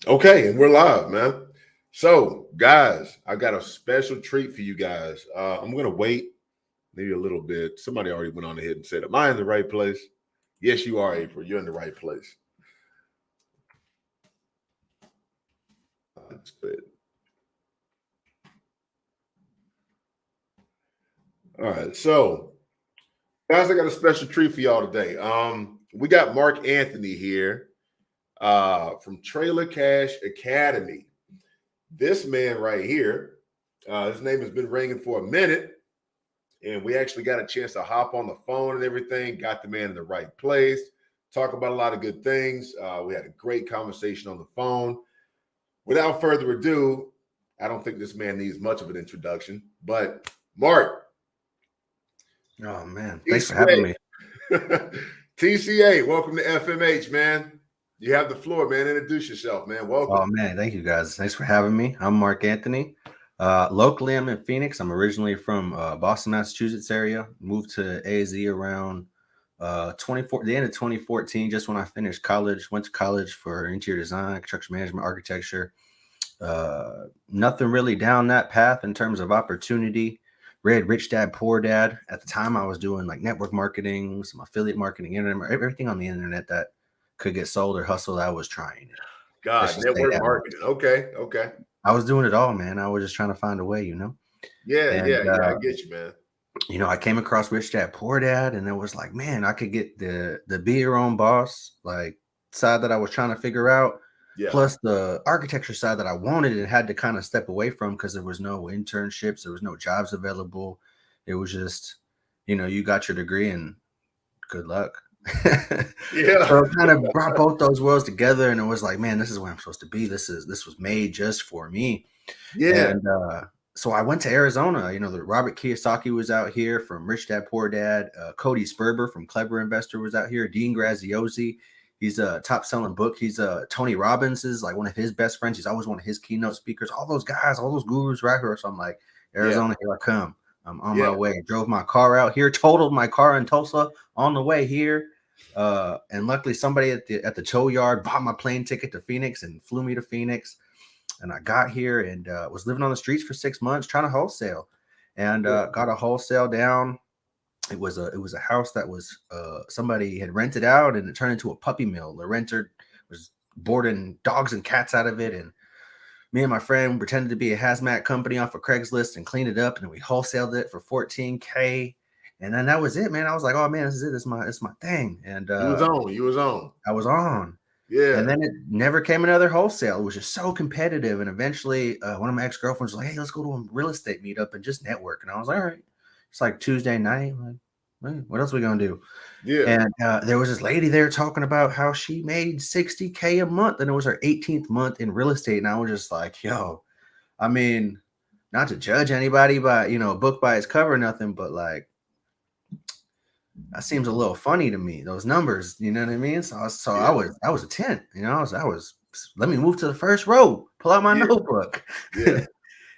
Okay, and we're live, man. So, guys, I got a special treat for you guys. I'm gonna wait maybe a little bit. Somebody already went on ahead and said, "Am I in the right place?" Yes, you are, April. You're in the right place. That's good. All right, so guys, I got a special treat for y'all today. We got Mark Anthony here from Trailer Cash Academy. This man right here, his name has been ringing for a minute. And we actually got a chance to hop on the phone and everything, got the man in the right place, talk about a lot of good things. We had a great conversation on the phone. Without further ado, I don't think this man needs much of an introduction, but Mark, Oh man, thanks for having me. TCA, welcome to FMH, man. You have the floor, man. Introduce yourself, man. Welcome. Oh man, thank you guys. Thanks for having me. I'm Mark Anthony. Locally, I'm in Phoenix. I'm originally from Boston, Massachusetts area. Moved to AZ around 24, the end of 2014, just when I finished college. Went to college for interior design, construction management, architecture. Nothing really down that path in terms of opportunity. Read Rich Dad Poor Dad. At the time, I was doing like network marketing, some affiliate marketing, internet, everything on the internet that could get sold or hustled. I was trying it. Let's God, just say network that much. marketing. Okay, okay. I was doing it all, man. I was just trying to find a way. Yeah, And yeah, yeah. I get you, man. I came across Rich Dad Poor Dad, and it was like, man, I could get the be your own boss like side that I was trying to figure out, Yeah, plus the architecture side that I wanted and had to kind of step away from because there was no internships, there was no jobs available. It was just, you got your degree and good luck. yeah. So it kind of brought both those worlds together, and it was like, man, this is where I'm supposed to be. This was made just for me. Yeah. And so I went to Arizona. The Robert Kiyosaki was out here from Rich Dad Poor Dad. Cody Sperber from Clever Investor was out here. Dean Graziosi, he's a top selling book. He's Tony Robbins is like one of his best friends. He's always one of his keynote speakers. All those guys, all those gurus right here. So I'm like, Yeah. Arizona, here I come. I'm on my Yeah. way. Drove my car out here, totaled my car in Tulsa on the way here. And luckily somebody at the tow yard bought my plane ticket to Phoenix and flew me to Phoenix. And I got here and was living on the streets for 6 months trying to wholesale, and got a wholesale down. It was a house that was somebody had rented out, and it turned into a puppy mill. The renter was boarding dogs and cats out of it, and me and my friend pretended to be a hazmat company off of Craigslist and cleaned it up, and we wholesaled it for $14K. And then that was it, man. I was like, oh man, this is it. It's my thing. And You was on. You was on. I was on. And Yeah. then it never came another wholesale. It was just so competitive. And eventually, one of my ex-girlfriends was like, hey, let's go to a real estate meetup and just network. And I was like, all right. It's like Tuesday night. Like, hey, what else are we going to do? Yeah. And there was this lady there talking about how she made $60K a month. And it was her 18th month in real estate. And I was just like, yo, I mean, not to judge anybody by, a book by its cover or nothing, but like, that seems a little funny to me. Those numbers, you know what I mean? I was a 10, I was let me move to the first row, pull out my Yeah. notebook. Yeah.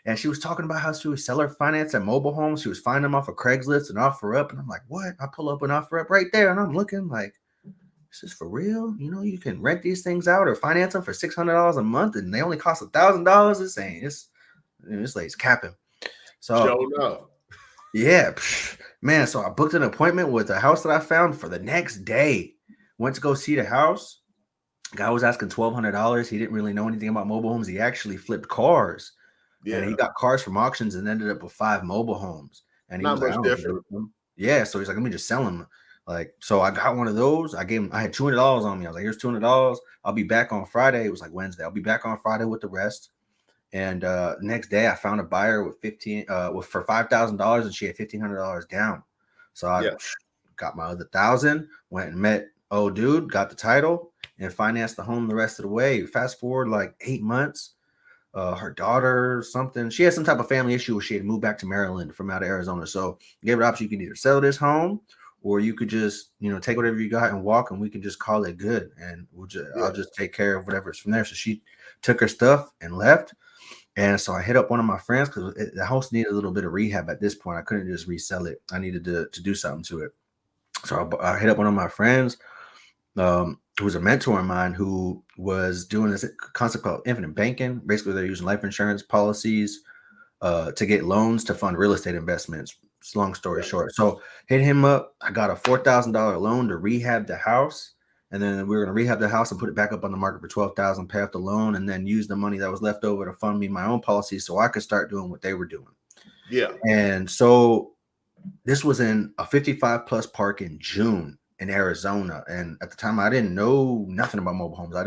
And she was talking about how she was seller finance at mobile homes. She was finding them off of Craigslist and offer up. And I'm like, what? I pull up an offer up right there. And I'm looking like, is this for real? You can rent these things out or finance them for $600 a month and they only cost $1,000. It's saying this lady's capping. So Show enough. yeah, man. So I booked an appointment with a house that I found for the next day. Went to go see the house. Guy was asking $1,200. He didn't really know anything about mobile homes. He actually flipped cars, and Yeah. he got cars from auctions and ended up with 5 mobile homes. And he Not was like, I much don't know what to do different. with them. Yeah, so he's like, let me just sell them. Like, so I got one of those. I had $200 on me. I was like, here's $200. I'll be back on Friday. It was like Wednesday. I'll be back on Friday with the rest. And next day, I found a buyer with for $5,000, and she had $1,500 down. So I Yeah. got my other 1,000, went and met old dude, got the title, and financed the home the rest of the way. Fast forward like 8 months, her daughter something, she had some type of family issue where she had moved back to Maryland from out of Arizona. So gave her the option: you could either sell this home, or you could just take whatever you got and walk, and we can just call it good, and I'll Yeah. just take care of whatever's from there. So she took her stuff and left. And so I hit up one of my friends because the house needed a little bit of rehab at this point. I couldn't just resell it. I needed to do something to it. So I hit up one of my friends. who was a mentor of mine who was doing this concept called infinite banking. Basically, they're using life insurance policies to get loans to fund real estate investments. It's long story short. So hit him up. I got a $4,000 loan to rehab the house. And then we were going to rehab the house and put it back up on the market for $12,000, pay off the loan, and then use the money that was left over to fund me my own policies so I could start doing what they were doing. Yeah. And so this was in a 55 plus park in June in Arizona. And at the time, I didn't know nothing about mobile homes. I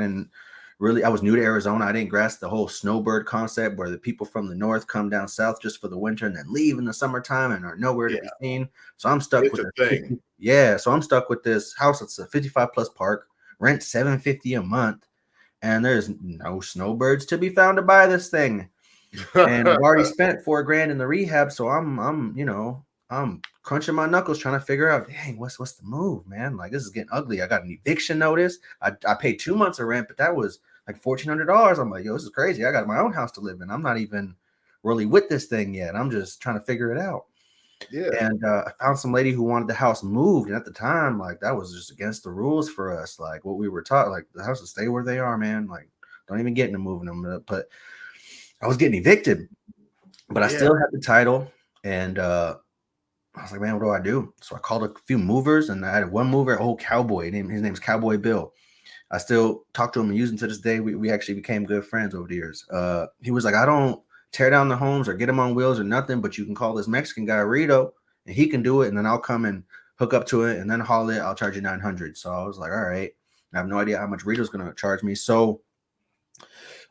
was new to Arizona. I didn't grasp the whole snowbird concept where the people from the north come down south just for the winter and then leave in the summertime and are nowhere to be seen. So I'm stuck It's with a thing. So I'm stuck with this house. It's a 55 plus park, rent $750 a month, and there's no snowbirds to be found to buy this thing. And I've already spent $4,000 in the rehab, so I'm crunching my knuckles trying to figure out, dang, what's the move, man? Like, this is getting ugly. I got an eviction notice. I paid 2 months of rent, but that was like $1,400. I'm like, yo, this is crazy. I got my own house to live in. I'm not even really with this thing yet. I'm just trying to figure it out. Yeah. And I found some lady who wanted the house moved, and at the time, like, that was just against the rules for us. Like, what we were taught, like, the houses stay where they are, man. Like, don't even get into moving them. But I was getting evicted, but I still had the title, and I was like, man, what do I do? So I called a few movers, and I had one mover, old cowboy. His name's Cowboy Bill. I still talk to him and use him to this day. We actually became good friends over the years. He was like, I don't tear down the homes or get them on wheels or nothing, but you can call this Mexican guy Rito, and he can do it, and then I'll come and hook up to it and then haul it. I'll charge you $900. So I was like, all right. I have no idea how much Rito's going to charge me. So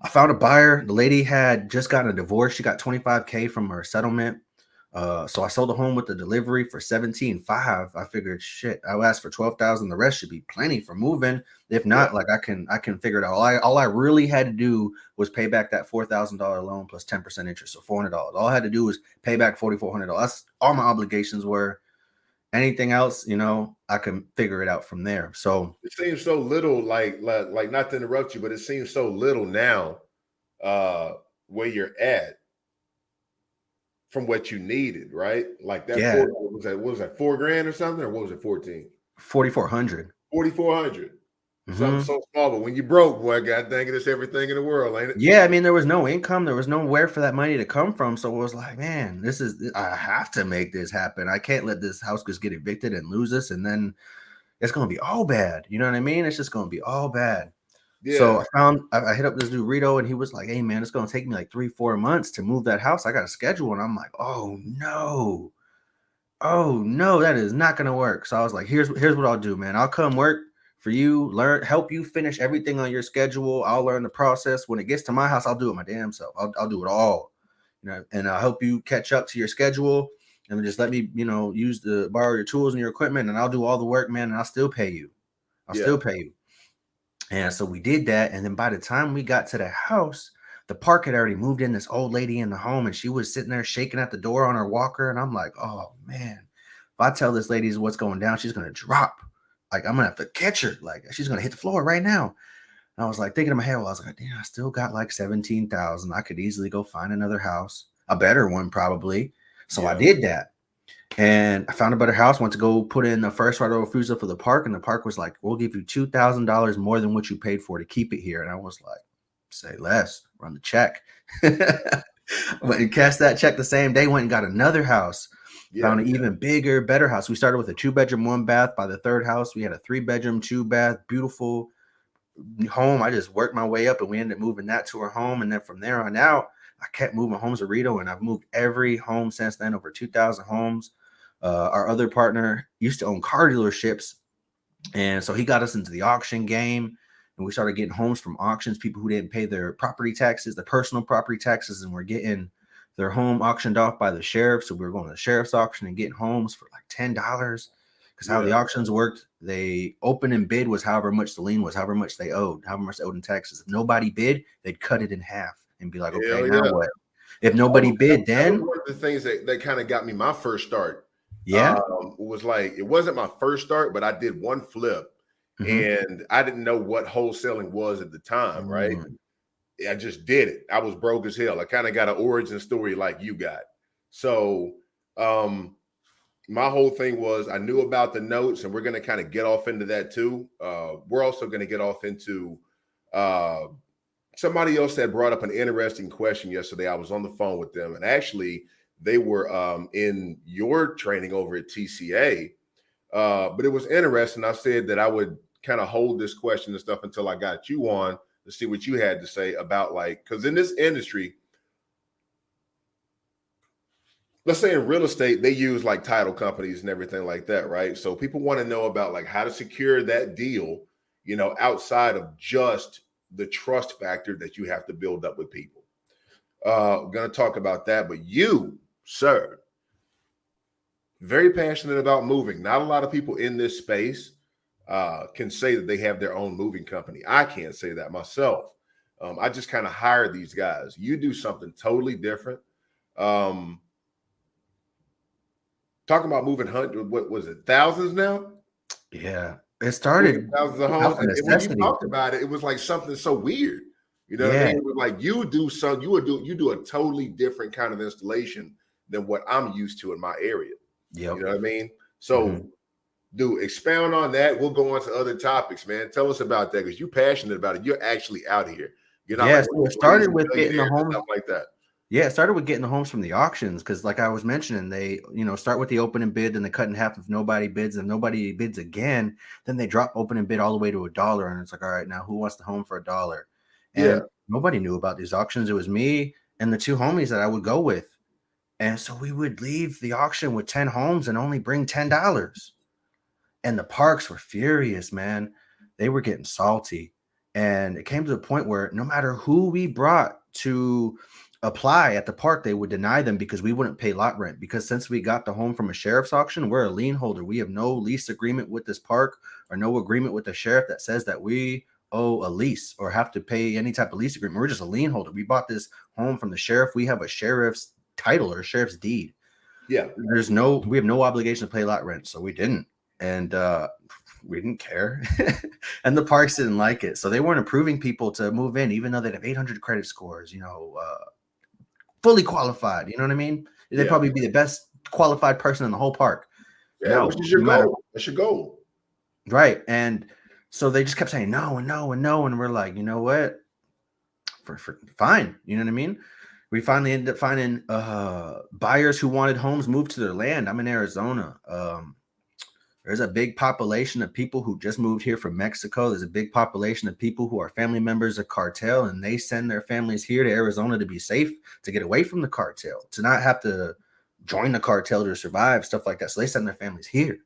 I found a buyer. The lady had just gotten a divorce. She got $25K from her settlement. So I sold the home with the delivery for $17,500. I figured, shit, I asked for $12,000. The rest should be plenty for moving. If not, like I can figure it out. All I really had to do was pay back that $4,000 loan plus 10% interest, so $400. All I had to do was pay back $4,400. That's all my obligations were. Anything else, I can figure it out from there. So it seems so little, like not to interrupt you, but it seems so little now where you're at from what you needed, right? Like that what was that $4,000 or something, or what was it, 14? 4,400. 4,400. Something so small, but when you broke, boy, god dang it, it's everything in the world, ain't it? Yeah, I mean, there was no income, there was nowhere for that money to come from. So it was like, man, I have to make this happen. I can't let this house just get evicted and lose us, and then it's gonna be all bad. You know what I mean? It's just gonna be all bad. So I hit up this dude Rito, and he was like, hey man, it's gonna take me like 3-4 months to move that house. I got a schedule. And I'm like, oh no, that is not gonna work. So I was like, here's what I'll do, man. I'll come work for you, help you finish everything on your schedule. I'll learn the process. When it gets to my house, I'll do it my damn self. I'll do it all, and I'll help you catch up to your schedule. And then just let me, borrow your tools and your equipment, and I'll do all the work, man. And I'll still pay you. And so we did that. And then by the time we got to the house, the park had already moved in this old lady in the home, and she was sitting there shaking at the door on her walker. And I'm like, oh man, if I tell this lady what's going down, she's going to drop. Like, I'm going to have to catch her. Like, she's going to hit the floor right now. And I was like, thinking in my head, I was like, damn, I still got like 17,000. I could easily go find another house, a better one probably. So I did that. And I found a better house, went to go put in the first right of refusal for the park. And the park was like, we'll give you $2,000 more than what you paid for to keep it here. And I was like, say less, run the check. Went and cashed that check the same day, went and got another house. Found an even bigger, better house. We started with a 2-bedroom, 1-bath. By the third house, we had a 3-bedroom, 2-bath, beautiful home. I just worked my way up, and we ended up moving that to our home. And then from there on out, I kept moving homes to Rito, and I've moved every home since then, over 2,000 homes. Our other partner used to own car dealerships, and so he got us into the auction game, and we started getting homes from auctions, people who didn't pay their property taxes, their personal property taxes, and we're getting their home auctioned off by the sheriff. So we were going to the sheriff's auction and getting homes for like $10. Because how the auctions worked, they open and bid was however much the lien was, however much they owed, however much they owed in taxes. If nobody bid, they'd cut it in half and be like, okay, now what? If nobody bid, then one of the things that kind of got me my first start. Yeah. Was like, it wasn't my first start, but I did one flip, and I didn't know what wholesaling was at the time, right? I just did it. I was broke as hell. I kind of got an origin story like you got. So my whole thing was I knew about the notes, and we're going to kind of get off into that too. We're also going to get off into uh, somebody else that brought up an interesting question yesterday. I was on the phone with them, and actually, they were in your training over at TCA. But it was interesting. I said that I would kind of hold this question and stuff until I got you on to see what you had to say about, like, because in this industry, let's say in real estate, they use like title companies and everything like that, right? So people want to know about like how to secure that deal, outside of just the trust factor that you have to build up with people. Going to talk about that, but you, sir, very passionate about moving. Not a lot of people in this space can say that they have their own moving company. I can't say that myself. I just kind of hire these guys. You do something totally different. Talking about moving hundreds, what was it, thousands now? Yeah, it started thousands of homes. And when you talked about it, it was like something so weird. You know what I mean? It was like you do a totally different kind of installation than what I'm used to in my area. Yep. You know what I mean? So, dude, expound on that. We'll go on to other topics, man. Tell us about that because you're passionate about it. You're actually out here. You're not like so it started with getting the homes, stuff like that. Yeah, it started with getting the homes from the auctions because, like I was mentioning, they start with the opening bid and they cut in half if nobody bids, and nobody bids again, then they drop opening bid all the way to $1, and it's like, all right, now who wants the home for $1? And nobody knew about these auctions. It was me and the two homies that I would go with, and so we would leave the auction with 10 homes and only bring $10. And the parks were furious, man. They were getting salty, and it came to the point where no matter who we brought to apply at the park, they would deny them because we wouldn't pay lot rent. Because since we got the home from a sheriff's auction, we're a lien holder. We have no lease agreement with this park or no agreement with the sheriff that says that we owe a lease or have to pay any type of lease agreement. We're just a lien holder. We bought this home from the sheriff. We have a sheriff's title or a sheriff's deed. Yeah. We have no obligation to pay lot rent. So we didn't. And we didn't care. And the parks didn't like it. So they weren't approving people to move in, even though they'd have 800 credit scores, fully qualified. You know what I mean? They'd probably be the best qualified person in the whole park. Yeah, which is your goal. That's your goal. Right. And so they just kept saying no and no and no. And we're like, you know what? For fine. You know what I mean? We finally ended up finding buyers who wanted homes moved to their land. I'm in Arizona. There's a big population of people who just moved here from Mexico. There's a big population of people who are family members of cartel, and they send their families here to Arizona to be safe, to get away from the cartel, to not have to join the cartel to survive, stuff like that. So they send their families here.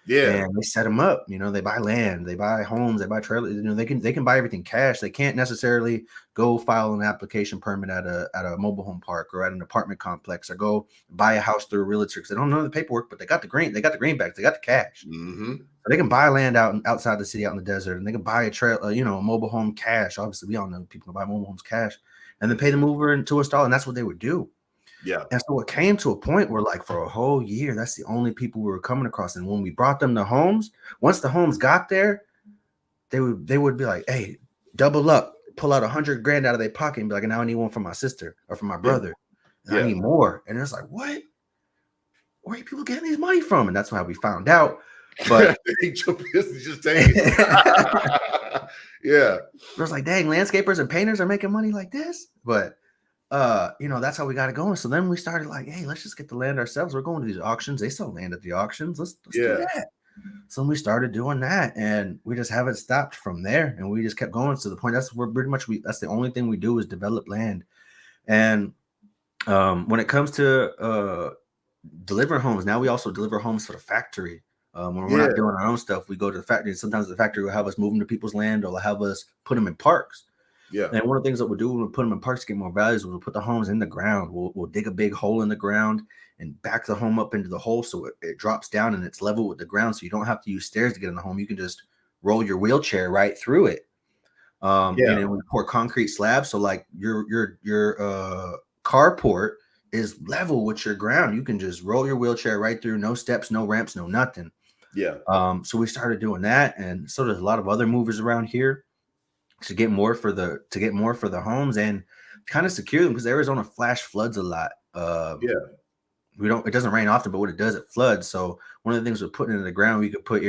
Yeah. And they set them up. They buy land, they buy homes, they buy trailers. They can buy everything cash. They can't necessarily go file an application permit at a mobile home park or at an apartment complex or go buy a house through a realtor because they don't know the paperwork, but they got the greenbacks, they got the cash. Mm-hmm. So they can buy land outside the city, out in the desert, and they can buy a mobile home cash. Obviously, we all know people can buy mobile homes cash and then pay the mover to install, and that's what they would do. Yeah. And so it came to a point where, like, for a whole year, that's the only people we were coming across. And when we brought them the homes, once the homes got there, they would be like, hey, double up, pull out $100,000 out of their pocket and be like, now I need one for my sister or for my brother. And I need more. And it's like, what? Where are people getting these money from? And that's how we found out. But just take it. Yeah. It was like, dang, landscapers and painters are making money like this. But that's how we got it going. So then we started like, hey, let's just get the land ourselves. We're going to these auctions. They sell land at the auctions. Let's do that. So we started doing that, and we just haven't stopped from there. And we just kept going to the point. That's where pretty much that's the only thing we do is develop land. And when it comes to delivering homes, now we also deliver homes for the factory. When we're not doing our own stuff, we go to the factory. Sometimes the factory will have us move them to people's land, or have us put them in parks. Yeah. And one of the things that we'll do when we put them in parks to get more values, we'll put the homes in the ground. We'll dig a big hole in the ground and back the home up into the hole so it drops down and it's level with the ground. So you don't have to use stairs to get in the home. You can just roll your wheelchair right through it. And then we pour concrete slabs. So like your carport is level with your ground. You can just roll your wheelchair right through. No steps, no ramps, no nothing. Yeah. So we started doing that. And so there's a lot of other movers around here to get more for the homes and kind of secure them, because Arizona flash floods a lot. it doesn't rain often, but what it does, it floods. So one of the things we're putting in the ground, we could put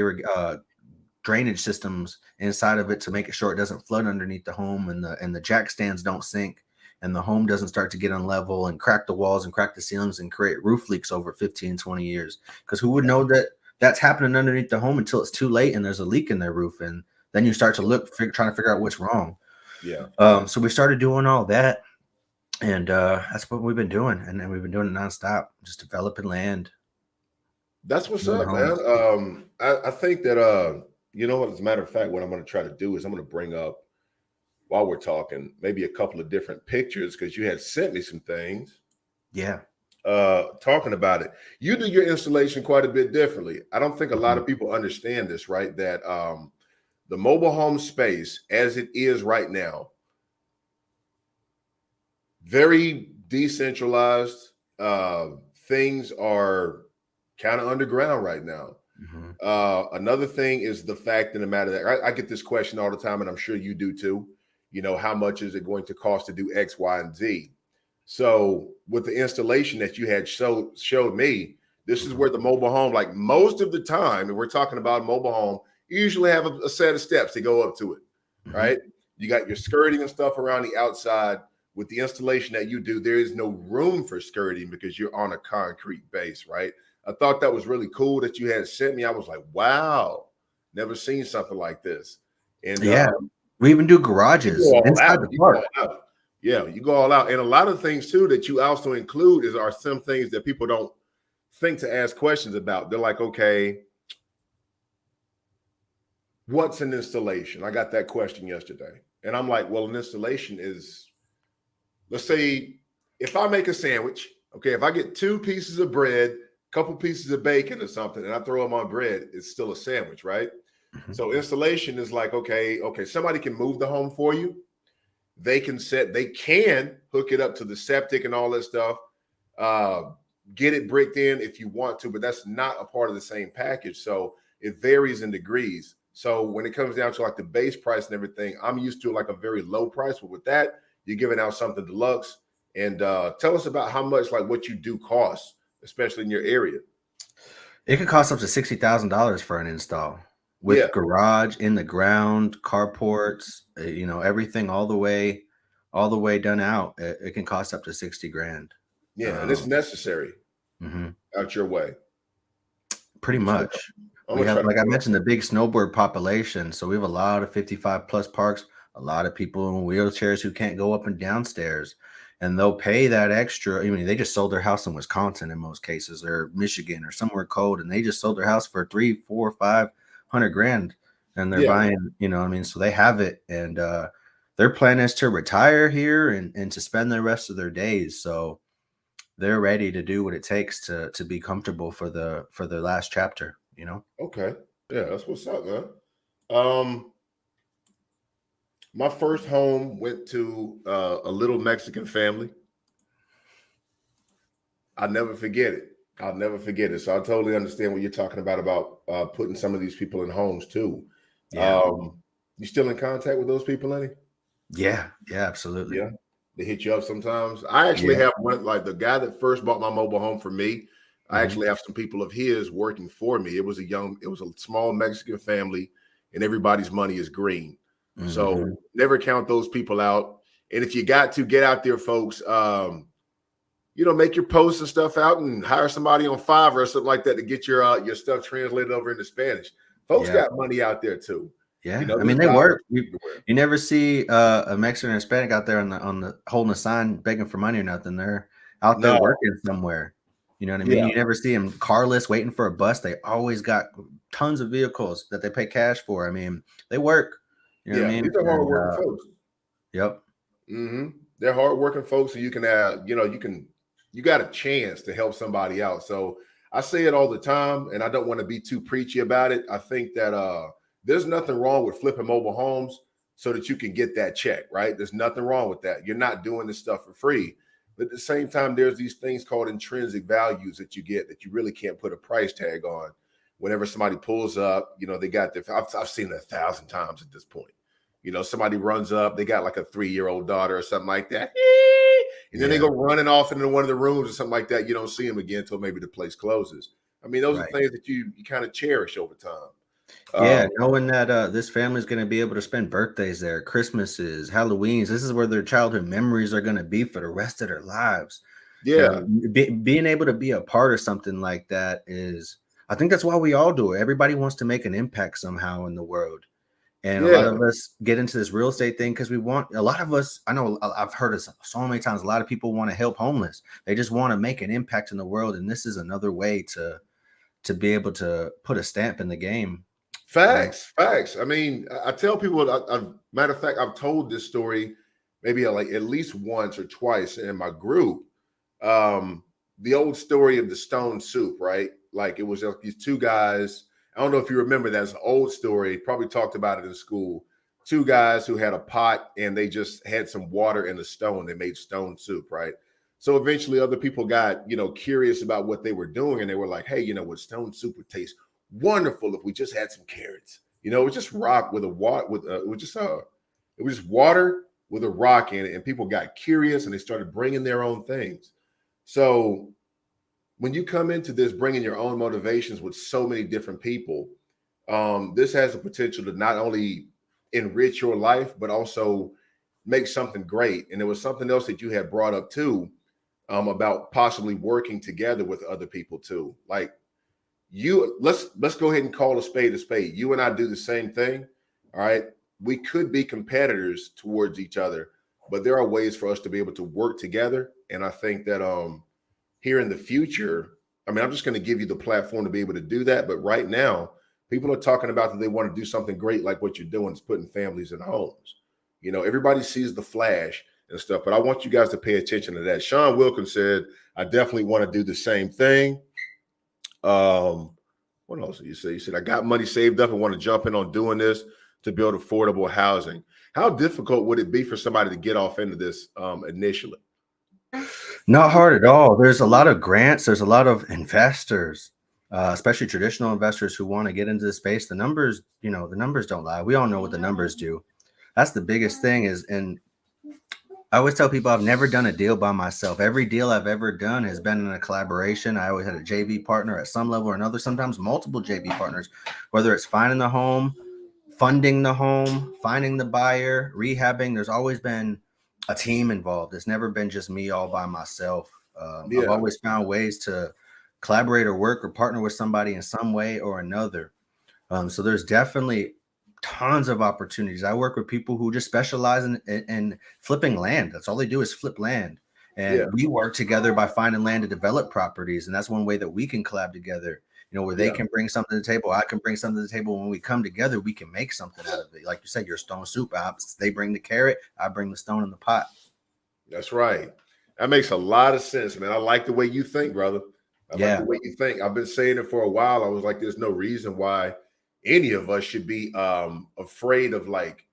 drainage systems inside of it to make it sure it doesn't flood underneath the home, and the jack stands don't sink, and the home doesn't start to get unlevel and crack the walls and crack the ceilings and create roof leaks over 15, 20 years. Because who would know that that's happening underneath the home until it's too late and there's a leak in their roof, and then you start to trying to figure out what's wrong. Yeah. So we started doing all that, and that's what we've been doing, and then we've been doing it nonstop, just developing land. That's what's up, man. I think that you know what, as a matter of fact, what I'm going to try to do is I'm going to bring up, while we're talking, maybe a couple of different pictures, because you had sent me some things. Yeah. Talking about it. You do your installation quite a bit differently. I don't think a lot of people understand this, right? That the mobile home space as it is right now, very decentralized. Things are kind of underground right now. Another thing is the fact in the matter that I get this question all the time, and I'm sure you do too. You know, how much is it going to cost to do X, Y, and Z? So with the installation that you had showed me, this is where the mobile home, like most of the time, and we're talking about mobile home, you usually have a set of steps to go up to it, right? You got your skirting and stuff around the outside. With the installation that you do, there is no room for skirting because you're on a concrete base, right? I thought that was really cool that you had sent me. I was like, wow, never seen something like this. And we even do garages inside the park. Yeah, you go all out. And a lot of things too that you also include are some things that people don't think to ask questions about. They're like, okay, what's an installation? I got that question yesterday. And I'm like, well, an installation is, let's say if I make a sandwich, okay, if I get 2 pieces of bread, a couple pieces of bacon or something, and I throw them on bread, it's still a sandwich, right? So installation is like, okay, somebody can move the home for you. They can hook it up to the septic and all that stuff, get it bricked in if you want to, but that's not a part of the same package. So it varies in degrees. So when it comes down to like the base price and everything, I'm used to like a very low price, but with that, you're giving out something deluxe. And tell us about how much like what you do costs, especially in your area. It could cost up to $60,000 for an install with garage, in the ground, carports, everything all the way done out. It can cost up to 60 grand. Yeah, and it's necessary out your way. Pretty much. We have, like I mentioned, the big snowboard population. So we have a lot of 55 plus parks, a lot of people in wheelchairs who can't go up and downstairs. And they'll pay that extra. I mean, they just sold their house in Wisconsin in most cases, or Michigan, or somewhere cold, and they just sold their house for $300,000, $400,000, $500,000, and they're buying. So they have it, and their plan is to retire here and to spend the rest of their days. So they're ready to do what it takes to be comfortable for their last chapter. Okay, yeah, that's what's up, man. My first home went to a little Mexican family. I'll never forget it. So I totally understand what you're talking about putting some of these people in homes too. Yeah. You still in contact with those people, Lenny? Yeah, absolutely. Yeah, they hit you up sometimes. I actually have one, like the guy that first bought my mobile home for me. I actually have some people of his working for me. It was a small Mexican family, and everybody's money is green. So never count those people out. And if you got to get out there, folks, make your posts and stuff out and hire somebody on Fiverr or something like that to get your stuff translated over into Spanish. Folks got money out there too. Yeah, I mean, they work. You never see a Mexican or Hispanic out there on the holding a sign begging for money or nothing. They're out there working somewhere. You know what I mean? You never see them carless waiting for a bus. They always got tons of vehicles that they pay cash for. I mean, they work. You know what I mean? These are hardworking folks. Yep. They're hardworking folks, so you can you got a chance to help somebody out. So I say it all the time, and I don't want to be too preachy about it. I think that there's nothing wrong with flipping mobile homes so that you can get that check, right? There's nothing wrong with that. You're not doing this stuff for free. But at the same time, there's these things called intrinsic values that you get that you really can't put a price tag on. Whenever somebody pulls up, they got their, I've seen it 1,000 times at this point. Somebody runs up, they got like a 3-year-old daughter or something like that. And then they go running off into one of the rooms or something like that. You don't see them again until maybe the place closes. I mean, those are things that you kind of cherish over time. Yeah, knowing that this family is going to be able to spend birthdays there, Christmases, Halloweens. This is where their childhood memories are going to be for the rest of their lives. Yeah. Being able to be a part of something like that is, I think that's why we all do it. Everybody wants to make an impact somehow in the world. And a lot of us get into this real estate thing because we want, a lot of us, I know I've heard it so many times, a lot of people want to help homeless. They just want to make an impact in the world. And this is another way to be able to put a stamp in the game. Facts. I mean, I tell people, matter of fact, I've told this story maybe like at least once or twice in my group. The old story of the stone soup, right? Like it was like these two guys. I don't know if you remember that. It's an old story. Probably talked about it in school. Two guys who had a pot and they just had some water in a stone. They made stone soup, right? So eventually other people got, curious about what they were doing. And they were like, hey, what stone soup would taste wonderful if we just had some carrots. It was just rock with a it was just water with a rock in it. And people got curious and they started bringing their own things. So when you come into this, bringing your own motivations with so many different people, this has the potential to not only enrich your life, but also make something great. And there was something else that you had brought up too, about possibly working together with other people too. Like let's go ahead and call a spade a spade. You and I do the same thing. All right. We could be competitors towards each other, but there are ways for us to be able to work together. And I think that, here in the future, I mean, I'm just going to give you the platform to be able to do that. But right now, people are talking about that they want to do something great like what you're doing is putting families in homes. Everybody sees the flash and stuff, but I want you guys to pay attention to that. Sean Wilkins said, I definitely want to do the same thing. What else did you say? You said, I got money saved up and want to jump in on doing this to build affordable housing. How difficult would it be for somebody to get off into this initially? Not hard at all. There's a lot of grants. There's a lot of investors, especially traditional investors who want to get into the space. The numbers, the numbers don't lie. We all know what the numbers do. That's the biggest thing and I always tell people I've never done a deal by myself. Every deal I've ever done has been in a collaboration. I always had a JV partner at some level or another, sometimes multiple JV partners, whether it's finding the home, funding the home, finding the buyer, rehabbing. There's always been a team involved. It's never been just me all by myself. I've always found ways to collaborate or work or partner with somebody in some way or another. So there's definitely tons of opportunities. I work with people who just specialize in flipping land. That's all they do is flip land. And we work together by finding land to develop properties. And that's one way that we can collab together, where they can bring something to the table. I can bring something to the table. When we come together, we can make something out of it. Like you said, your stone soup, they bring the carrot, I bring the stone in the pot. That's right. That makes a lot of sense, man. I like the way you think, brother. I like the way you think. I've been saying it for a while. I was like, there's no reason why any of us should be afraid of like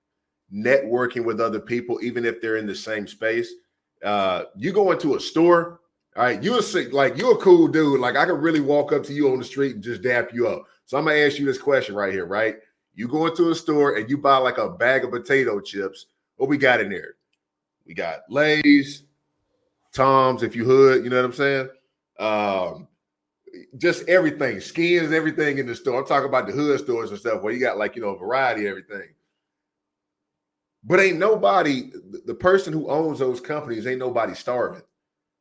networking with other people, even if they're in the same space. You go into a store, all right, you're a cool dude. Like I could really walk up to you on the street and just dap you up. So I'm gonna ask you this question right here, right? You go into a store and you buy like a bag of potato chips. What we got in there? We got Lay's, Tom's, if you hood, you know what I'm saying? Just everything, skins, everything in the store. I'm talking about the hood stores and stuff where you got like, a variety of everything. But ain't nobody, the person who owns those companies, ain't nobody starving.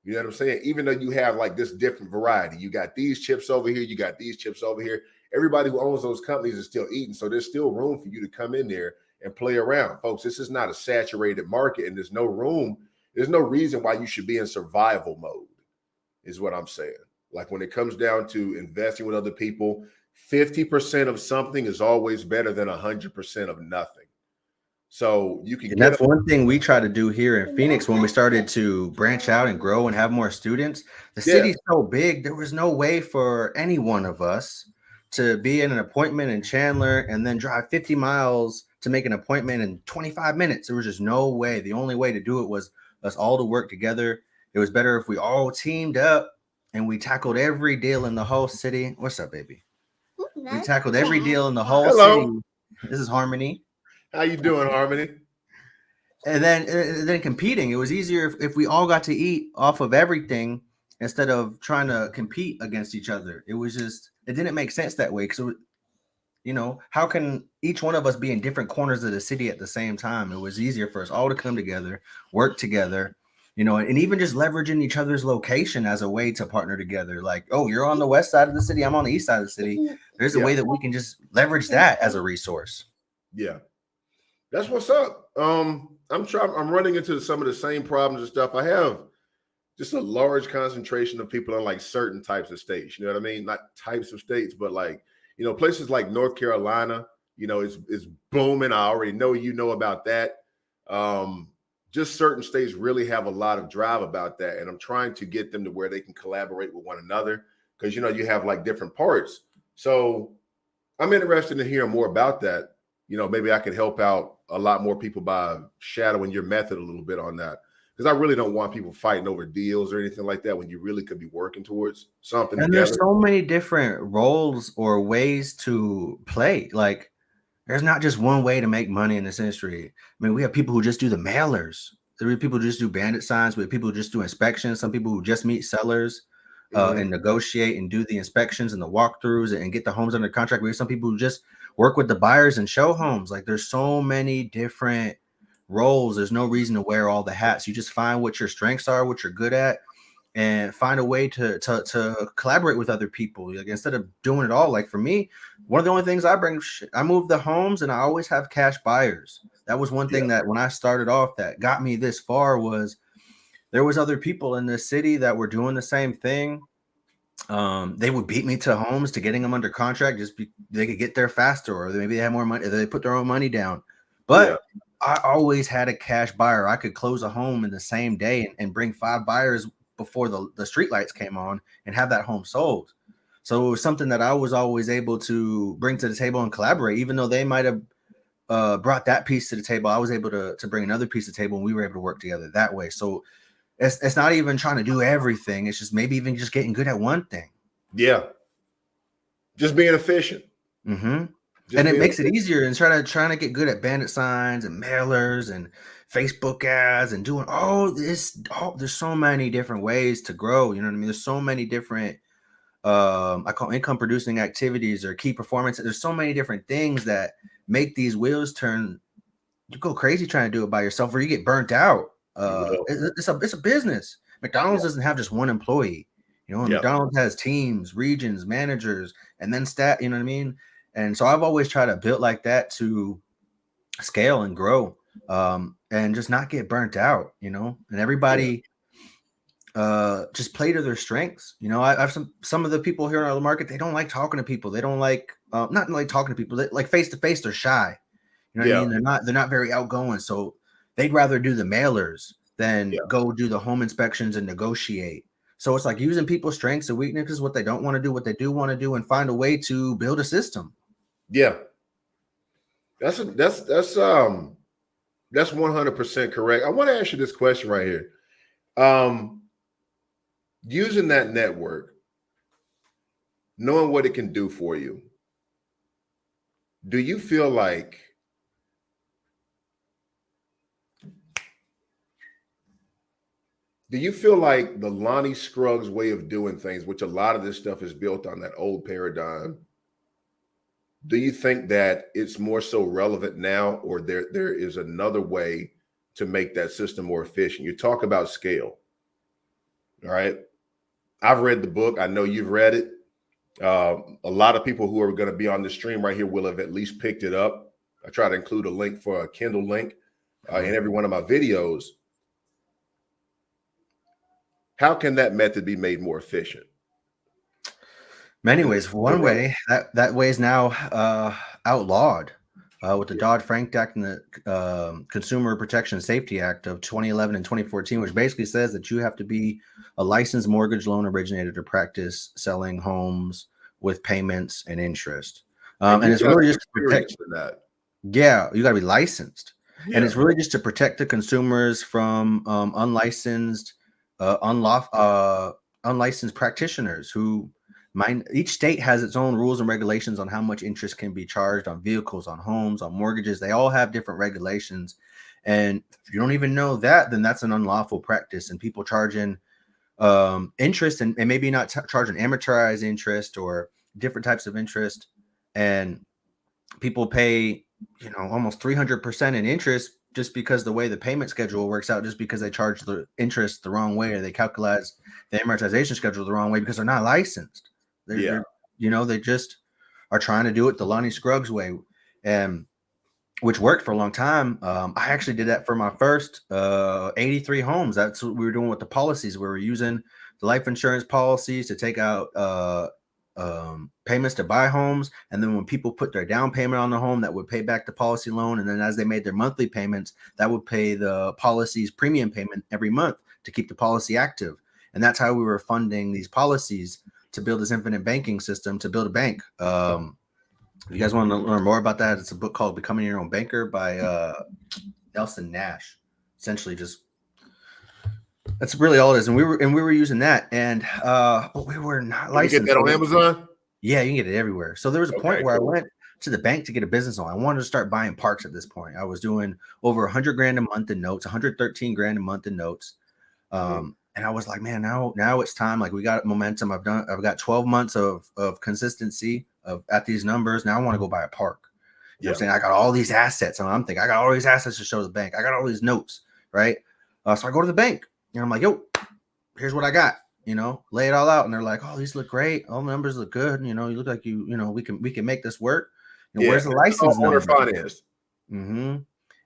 You know what I'm saying? Even though you have like this different variety, you got these chips over here, you got these chips over here. Everybody who owns those companies is still eating. So there's still room for you to come in there and play around. Folks, this is not a saturated market and there's no room. There's no reason why you should be in survival mode, is what I'm saying. Like when it comes down to investing with other people, 50% of something is always better than 100% of nothing. So you can. And that's one thing we try to do here in Phoenix when we started to branch out and grow and have more students. The city's so big, there was no way for any one of us to be in an appointment in Chandler and then drive 50 miles to make an appointment in 25 minutes. There was just no way. The only way to do it was us all to work together. It was better if we all teamed up and we tackled every deal in the whole city. What's up, baby? We tackled every deal in the whole city. This is Harmony. How you doing, Harmony? and then competing. It was easier if we all got to eat off of everything instead of trying to compete against each other. It didn't make sense that way because how can each one of us be in different corners of the city at the same time? It was easier for us all to come together, work together, and even just leveraging each other's location as a way to partner together. Like, oh, you're on the west side of the city, I'm on the east side of the city. There's a way that we can just leverage that as a resource. Yeah, that's what's up. I'm running into some of the same problems and stuff. I have just a large concentration of people in like certain types of states. You know what I mean? Not types of states, but like, places like North Carolina, is booming. I already know about that. Just certain states really have a lot of drive about that. And I'm trying to get them to where they can collaborate with one another because, you have like different parts. So I'm interested in hearing more about that. Maybe I could help out a lot more people by shadowing your method a little bit on that. Because I really don't want people fighting over deals or anything like that when you really could be working towards something And together. there's so many different roles or ways to play. Like, there's not just one way to make money in this industry. I mean, we have people who just do the mailers. There are people who just do bandit signs. We have people who just do inspections. Some people who just meet sellers and negotiate and do the inspections and the walkthroughs and get the homes under contract. We have some people who just work with the buyers and show homes. Like, there's so many different roles. There's no reason to wear all the hats. You just find what your strengths are, what you're good at, and find a way to collaborate with other people. Like, instead of doing it all, like for me, one of the only things I move the homes, and I always have cash buyers. That was one thing that when I started off that got me this far was there was other people in the city that were doing the same thing. They would beat me to homes to getting them under contract. They could get there faster, or maybe they had more money. Or they put their own money down. But I always had a cash buyer. I could close a home in the same day and bring 5 buyers before the street lights came on and have that home sold. So it was something that I was always able to bring to the table and collaborate, even though they might have brought that piece to the table. I was able to bring another piece to the table, and we were able to work together that way. So it's not even trying to do everything. It's just maybe even just getting good at one thing. Yeah. Just being efficient. Mm-hmm. And it makes it easier and trying to get good at bandit signs and mailers and Facebook ads and doing there's so many different ways to grow. You know what I mean? There's so many different I call income producing activities or key performance. There's so many different things that make these wheels turn. You go crazy trying to do it by yourself, or you get burnt out. It's a business. McDonald's doesn't have just one employee. McDonald's has teams, regions, managers, and then staff. You know what I mean? And so I've always tried to build like that to scale and grow, and just not get burnt out. And everybody just play to their strengths. I have some of the people here on the market. They don't like talking to people. They don't like not like talking to people. They, like face to face, they're shy. You know what I mean? They're not very outgoing. So they'd rather do the mailers than go do the home inspections and negotiate. So it's like using people's strengths and weaknesses, what they don't want to do, what they do want to do, and find a way to build a system. Yeah. That's 100% correct. I want to ask you this question right here. Using that network, knowing what it can do for you, do you feel like the Lonnie Scruggs way of doing things, which a lot of this stuff is built on that old paradigm, do you think that it's more so relevant now, or there is another way to make that system more efficient? You talk about scale. All right. I've read the book. I know you've read it. A lot of people who are going to be on the stream right here will have at least picked it up. I try to include a link for a Kindle link in every one of my videos. How can that method be made more efficient? Many ways. One way, that way is now outlawed with the Dodd-Frank Act and the Consumer Protection and Safety Act of 2011 and 2014, which basically says that you have to be a licensed mortgage loan originator to practice selling homes with payments and interest. And it's really just to protect that. Yeah, you got to be licensed. Yeah. And it's really just to protect the consumers from unlicensed practitioners who each state has its own rules and regulations on how much interest can be charged on vehicles, on homes, on mortgages. They all have different regulations. And if you don't even know that, then that's an unlawful practice. And people charging interest and maybe not charging amortized interest or different types of interest. And people pay, almost 300% in interest just because the way the payment schedule works out, just because they charge the interest the wrong way or they calculate the amortization schedule the wrong way because they're not licensed. They're they just are trying to do it the Lonnie Scruggs way, and which worked for a long time. I actually did that for my first 83 homes. That's what we were doing with the policies. We were using the life insurance policies to take out payments to buy homes. And then when people put their down payment on the home, that would pay back the policy loan. And then as they made their monthly payments, that would pay the policy's premium payment every month to keep the policy active. And that's how we were funding these policies to build this infinite banking system, to build a bank. If you guys want to learn more about that, it's a book called Becoming Your Own Banker by Nelson Nash. Essentially, just that's really all it is. And we were using that, and but we were not licensed. You get that on Amazon? Yeah, you can get it everywhere. So there was a point where I went to the bank to get a business loan. I wanted to start buying parks at this point. I was doing over 100 grand a month in notes, 113 grand a month in notes. And I was like, man, now it's time. Like, we got momentum. I've got 12 months of consistency at these numbers. Now I want to go buy a park. You know what I'm saying? I got all these assets. And I'm thinking, I got all these assets to show the bank. I got all these notes, right? So I go to the bank and I'm like, yo, here's what I got. Lay it all out. And they're like, oh, these look great. All the numbers look good. You look like we can make this work. Where's the license number? Finance.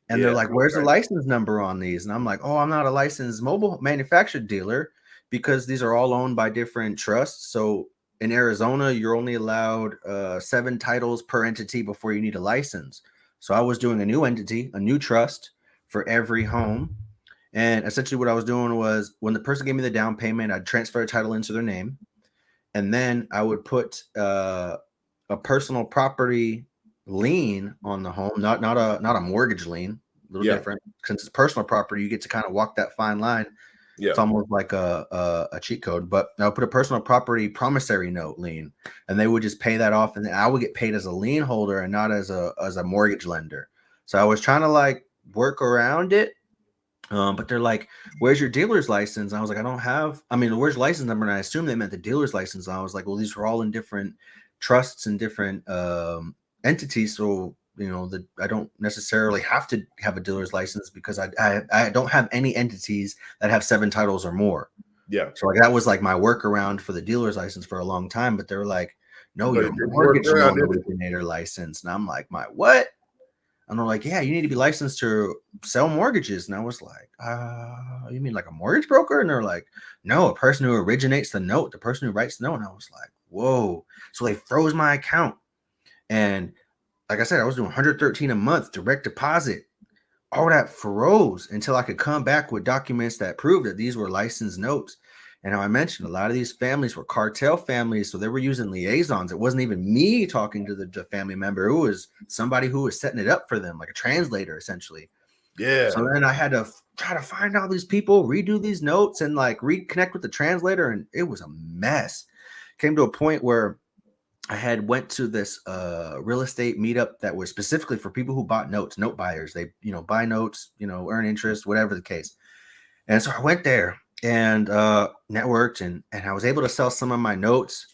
And they're like, where's the license number on these? And I'm like, oh, I'm not a licensed mobile manufactured dealer because these are all owned by different trusts. So in Arizona, you're only allowed 7 titles per entity before you need a license. So I was doing a new entity, a new trust for every home. And essentially what I was doing was when the person gave me the down payment, I'd transfer a title into their name. And then I would put a personal property lien on the home, not a mortgage lien, a little different. Since it's personal property, you get to kind of walk that fine line. It's almost like a cheat code. But I would put a personal property promissory note lien, and they would just pay that off, and then I would get paid as a lien holder and not as a mortgage lender. So I was trying to like work around it. But they're like, where's your dealer's license? And I was like, I don't have, where's your license number? And I assumed they meant the dealer's license. And I was like, well, these are all in different trusts and different entities. So, I don't necessarily have to have a dealer's license because I don't have any entities that have 7 titles or more. Yeah. So like that was like my workaround for the dealer's license for a long time. But they were like, no, you're a mortgage loan originator license. And I'm like, my what? And they're like, yeah, you need to be licensed to sell mortgages. And I was like, you mean like a mortgage broker? And they're like, no, a person who originates the note, the person who writes the note. And I was like, whoa. So they froze my account. And like I said, I was doing 113 a month direct deposit. All that froze until I could come back with documents that proved that these were licensed notes. And how I mentioned, a lot of these families were cartel families, so they were using liaisons. It wasn't even me talking to the family member. It was somebody who was setting it up for them, like a translator, essentially. Yeah. So then I had to try to find all these people, redo these notes, and like reconnect with the translator, and it was a mess. Came to a point where I had went to this real estate meetup that was specifically for people who bought notes, note buyers. They, buy notes, earn interest, whatever the case. And so I went there and networked and I was able to sell some of my notes,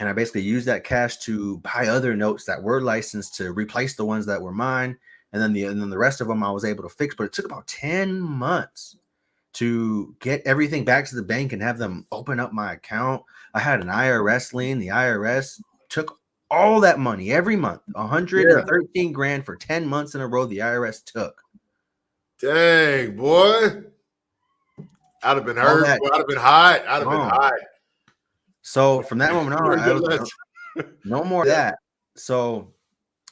and I basically used that cash to buy other notes that were licensed to replace the ones that were mine, and then the rest of them I was able to fix. But it took about 10 months to get everything back to the bank and have them open up my account. I had an IRS lien. The IRS took all that money every month, 113 grand for 10 months in a row. The IRS took. Dang, boy. I'd have been hurt. I'd have been hot. I'd have been hot. So from that moment on, I was no more of that. So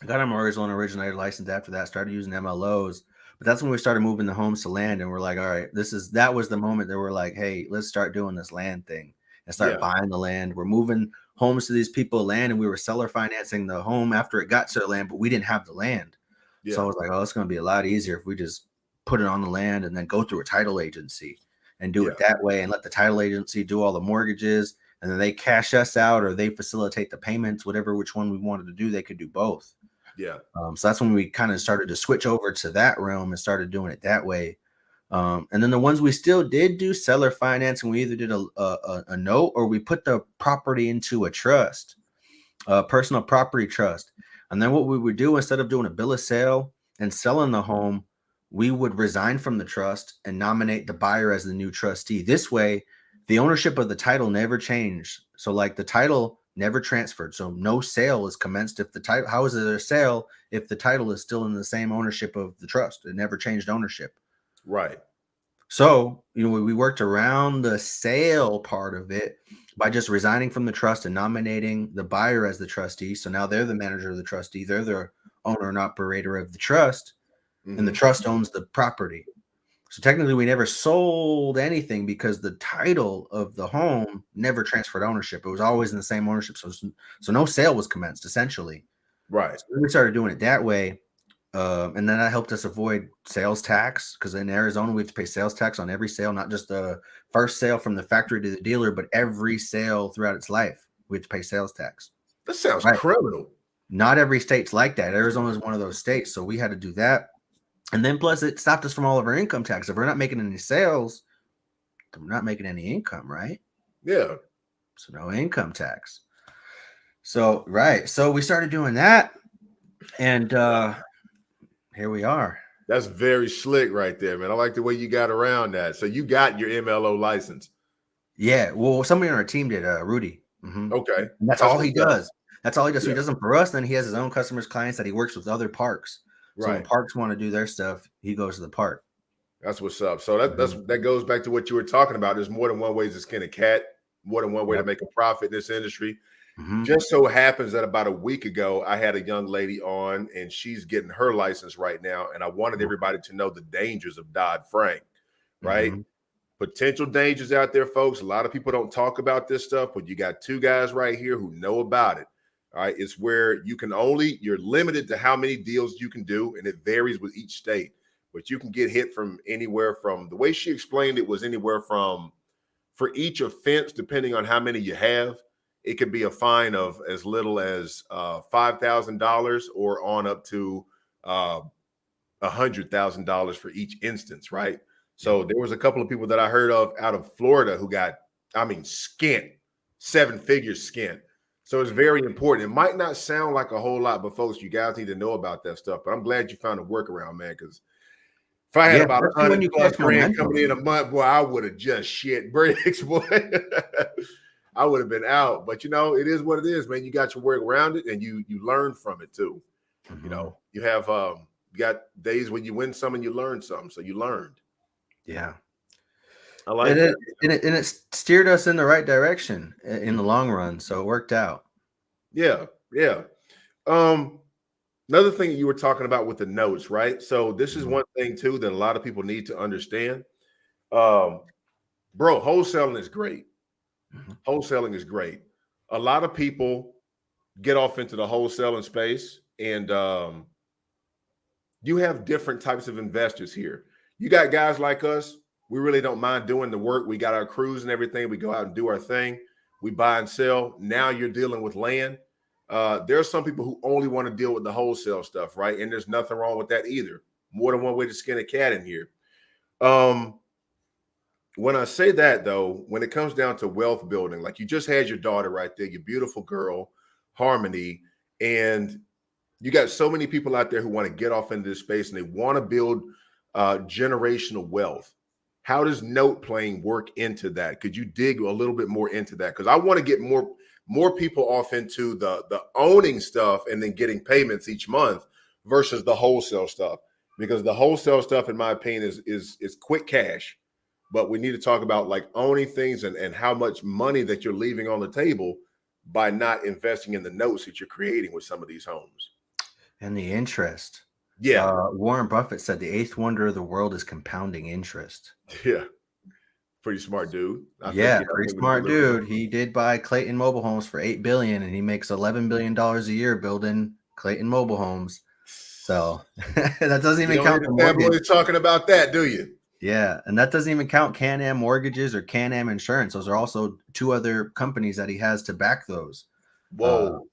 I got a mortgage loan originator license after that, started using MLOs. But that's when we started moving the homes to land, and we're like, all right, that was the moment that we're like, hey, let's start doing this land thing and start buying the land. We're moving homes to these people land, and we were seller financing the home after it got to the land, but we didn't have the land. So I was like, oh, it's going to be a lot easier if we just put it on the land and then go through a title agency and do it that way, and let the title agency do all the mortgages, and then they cash us out or they facilitate the payments, which one we wanted to do. They could do both. Yeah. So that's when we kind of started to switch over to that realm and started doing it that way. And then the ones we still did do seller financing, we either did a note or we put the property into a trust, a personal property trust. And then what we would do, instead of doing a bill of sale and selling the home, we would resign from the trust and nominate the buyer as the new trustee. This way, the ownership of the title never changed. So like the title never transferred. So no sale is commenced if the title, how is it a sale if the title is still in the same ownership of the trust? It never changed ownership. Right. So, we worked around the sale part of it by just resigning from the trust and nominating the buyer as the trustee. So now they're the manager of the trustee. They're the owner and operator of the trust, and the trust owns the property. So technically, we never sold anything because the title of the home never transferred ownership. It was always in the same ownership. So no sale was commenced, essentially. Right. So we started doing it that way. And then that helped us avoid sales tax, because in Arizona, we have to pay sales tax on every sale, not just the first sale from the factory to the dealer, but every sale throughout its life. We have to pay sales tax. That sounds Right. criminal. Not every state's like that. Arizona is one of those states. So we had to do that. And then plus it stopped us from all of our income tax. If we're not making any sales, then we're not making any income, right? Yeah. So no income tax. So, right. So we started doing that. And here we are. That's very slick right there, man. I like the way you got around that. So you got your MLO license. Yeah. Well, somebody on our team did, Rudy. Mm-hmm. Okay. And that's all he what's up. does. That's all he does. So Yeah. he does them for us. Then he has his own customers, clients that he works with other parks. So when Right. parks want to do their stuff, he goes to the park. That's what's up. So that goes back to what you were talking about. There's more than one way to skin a cat, more than one way to make a profit in this industry. Just so happens that about a week ago, I had a young lady on, and she's getting her license right now. And I wanted everybody to know the dangers of Dodd-Frank, right? Potential dangers out there, folks. A lot of people don't talk about this stuff, but you got two guys right here who know about it. All right. It's where you're limited to how many deals you can do, and it varies with each state. But you can get hit from anywhere from, the way she explained it was anywhere from, for each offense, depending on how many you have, it could be a fine of as little as $5,000 or on up to $100,000 for each instance, right? So there was a couple of people that I heard of out of Florida who got, skint, 7-figure skint. So it's very important. It might not sound like a whole lot, but folks, you guys need to know about that stuff. But I'm glad you found a workaround, man, because if I had about 100 plus grand coming in a month, boy, I would have just shit bricks, boy. I would have been out. But it is what it is, man. You got your work around it, and you learn from it too. You have you got days when you win some and you learn some. So you learned. Yeah. I like that. And it steered us in the right direction in the long run. So it worked out. Yeah. Yeah. Another thing you were talking about with the notes, right? So this is one thing too that a lot of people need to understand. Bro, wholesaling is great. Wholesaling is great. A lot of people get off into the wholesaling space, and you have different types of investors here. You got guys like us. We really don't mind doing the work. We got our crews and everything. We go out and do our thing. We buy and sell. Now you're dealing with land. There are some people who only want to deal with the wholesale stuff, right? And there's nothing wrong with that either. More than one way to skin a cat in here. When I say that, though, when it comes down to wealth building, like you just had your daughter right there, your beautiful girl, Harmony, and you got so many people out there who want to get off into this space and they want to build generational wealth. How does note playing work into that? Could you dig a little bit more into that? Because I want to get more people off into the owning stuff and then getting payments each month versus the wholesale stuff. Because the wholesale stuff, in my opinion, is quick cash. But we need to talk about like owning things and how much money that you're leaving on the table by not investing in the notes that you're creating with some of these homes. And the interest. Yeah. Warren Buffett said the 8th wonder of the world is compounding interest. Yeah. Pretty smart dude. Pretty smart dude. He did buy Clayton Mobile Homes for $8 billion, and he makes $11 billion a year building Clayton Mobile Homes. So that doesn't even count the mortgage. Talking about that, do you? Yeah, and that doesn't even count Can-Am mortgages or Can-Am insurance. Those are also 2 other companies that he has to back those. Whoa.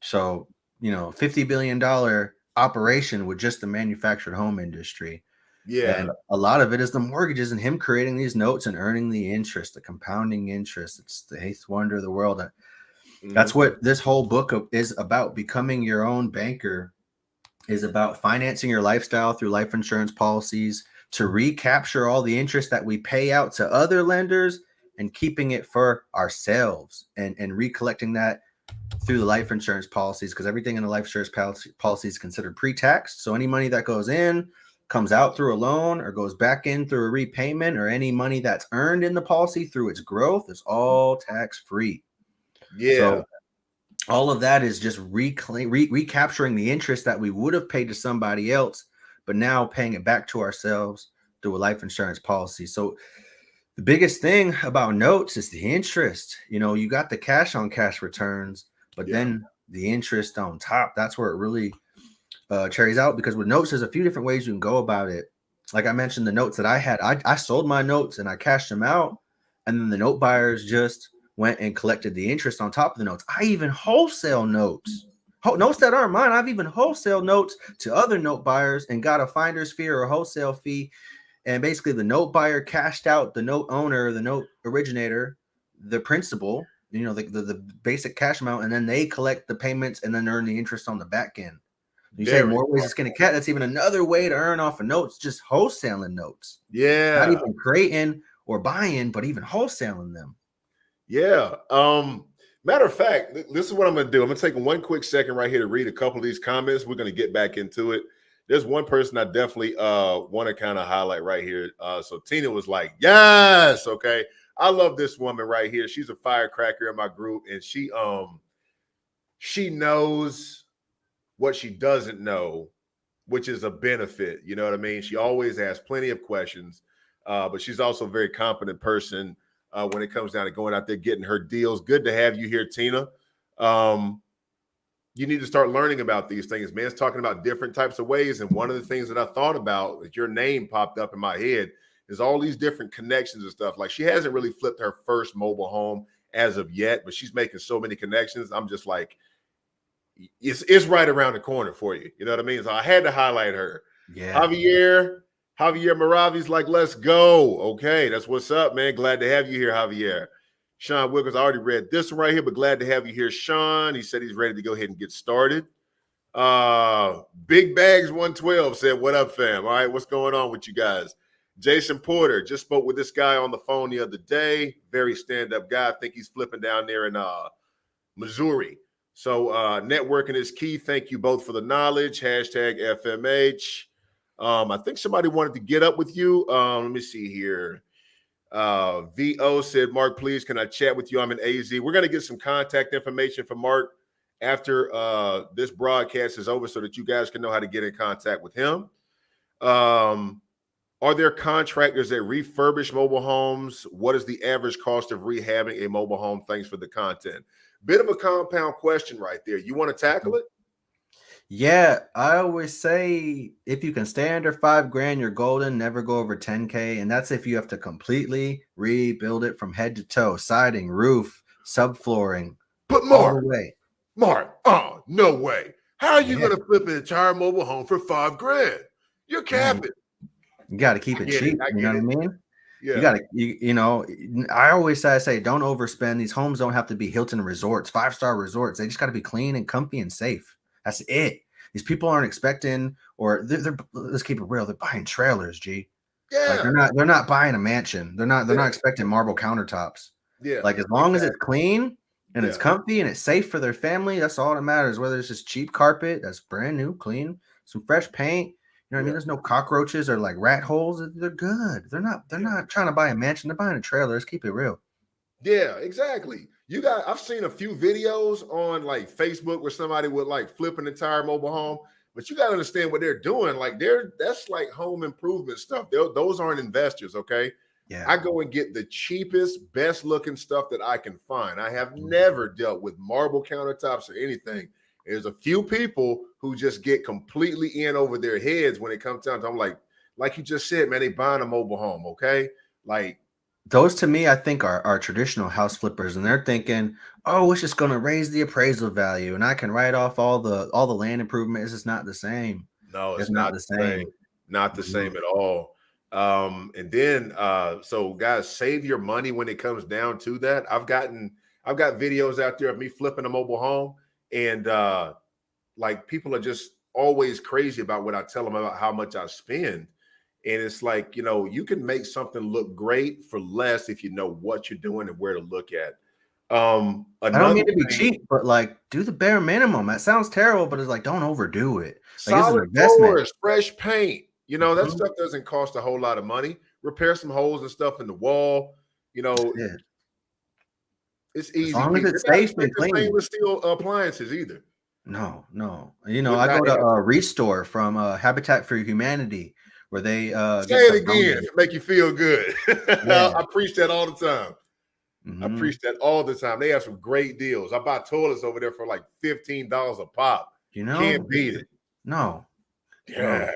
So $50 billion operation with just the manufactured home industry. Yeah. And a lot of it is the mortgages and him creating these notes and earning the interest, the compounding interest. It's the eighth wonder of the world. That's what this whole book is about. Becoming your own banker is about financing your lifestyle through life insurance policies to recapture all the interest that we pay out to other lenders and keeping it for ourselves and recollecting that through the life insurance policies, because everything in the life insurance policy is considered pre-taxed. So any money that goes in comes out through a loan or goes back in through a repayment, or any money that's earned in the policy through its growth is all tax-free. Yeah. So all of that is just recapturing the interest that we would have paid to somebody else, but now paying it back to ourselves through a life insurance policy. So the biggest thing about notes is the interest. You got the cash on cash returns, but then the interest on top, that's where it really cherries out, because with notes, there's a few different ways you can go about it. Like I mentioned, the notes that I had, I sold my notes and I cashed them out, and then the note buyers just went and collected the interest on top of the notes. I even wholesale notes that aren't mine. I've even wholesale notes to other note buyers and got a finder's fee or a wholesale fee. And basically the note buyer cashed out the note owner, the note originator, the principal, the basic cash amount, and then they collect the payments and then earn the interest on the back end. You say more ways to skin a cat. That's even another way to earn off of notes, just wholesaling notes. Yeah. Not even creating or buying, but even wholesaling them. Yeah. Matter of fact, this is what I'm going to do. I'm going to take one quick second right here to read a couple of these comments. We're going to get back into it. There's one person I definitely want to kind of highlight right here. So Tina was like, yes. Okay. I love this woman right here. She's a firecracker in my group, and she knows what she doesn't know, which is a benefit. You know what I mean? She always asks plenty of questions, but she's also a very competent person when it comes down to going out there, getting her deals. Good to have you here, Tina. You need to start learning about these things, man. It's talking about different types of ways. And one of the things that I thought about, that your name popped up in my head, is all these different connections and stuff. Like, she hasn't really flipped her first mobile home as of yet, but she's making so many connections. I'm just like, it's right around the corner for you. You know what I mean? So I had to highlight her. Yeah. Javier Maravi's like, let's go. Okay, that's what's up, man. Glad to have you here, Javier. Sean Wiggles, I already read this one right here, but glad to have you here, Sean. He said he's ready to go ahead and get started. Big Bags 112 said, what up, fam? All right, what's going on with you guys? Jason Porter just spoke with this guy on the phone the other day. Very stand-up guy. I think he's flipping down there in Missouri. So networking is key. Thank you both for the knowledge. Hashtag FMH. I think somebody wanted to get up with you. Let me see here. VO said, Mark, please, can I chat with you? I'm in AZ. We're going to get some contact information from Mark after this broadcast is over so that you guys can know how to get in contact with him. Are there contractors that refurbish mobile homes? What is the average cost of rehabbing a mobile home? Thanks for the content. Bit of a compound question right there. You want to tackle it? Yeah, I always say if you can stay under $5,000, you're golden. Never go over 10K, and that's if you have to completely rebuild it from head to toe, siding, roof, subflooring. But Mark, no way. How are you going to flip an entire mobile home for $5,000? You're capping. You got to keep it cheap. You know what I mean? Yeah. You got to, I always say, don't overspend. These homes don't have to be Hilton resorts, 5-star resorts. They just got to be clean and comfy and safe. That's it. These people aren't expecting, or they're let's keep it real. They're buying trailers, G. Yeah. Like they're not buying a mansion. They're not expecting marble countertops. Yeah. Like, as long as it's clean and it's comfy and it's safe for their family, that's all that matters. Whether it's just cheap carpet that's brand new, clean, some fresh paint. You know what I mean? There's no cockroaches or like rat holes. They're good. They're not trying to buy a mansion. They're buying a trailer. Let's keep it real. Yeah, exactly. I've seen a few videos on like Facebook where somebody would like flip an entire mobile home, but you got to understand what they're doing. Like that's like home improvement stuff. Those aren't investors. Okay. Yeah. I go and get the cheapest, best looking stuff that I can find. I have never dealt with marble countertops or anything. There's a few people who just get completely in over their heads when it comes down to, I'm like you just said, man, they buying a mobile home. Okay. Like, those to me, I think are traditional house flippers, and they're thinking, oh, it's just going to raise the appraisal value, and I can write off all the land improvements. It's not the same. No, It's it's not not the the same. same. Not the Mhm. same at all. And then so guys, save your money when it comes down to that. I've got videos out there of me flipping a mobile home, and like people are just always crazy about what I tell them about how much I spend. And it's like, you can make something look great for less if you know what you're doing and where to look at. I don't Another mean to be thing, cheap, but like do the bare minimum. That sounds terrible, but it's like don't overdo it. Like it's an solid investment. floors, fresh paint. That Mhm. stuff doesn't cost a whole lot of money. Repair some holes and stuff in the wall. You know, That's it. it's As easy long as peasy. it's They're not safe and expensive clean. stainless steel appliances either. No, no. Would I not go to ask. Restore from Habitat for Humanity where they Say get it stuff again. donated. Make you feel good. Yeah. I preach that all the time. I Hmm. preach that all the time. They have some great deals. I buy toilets over there for like $15 a pop. You know, Can't beat it. no, no. Yeah.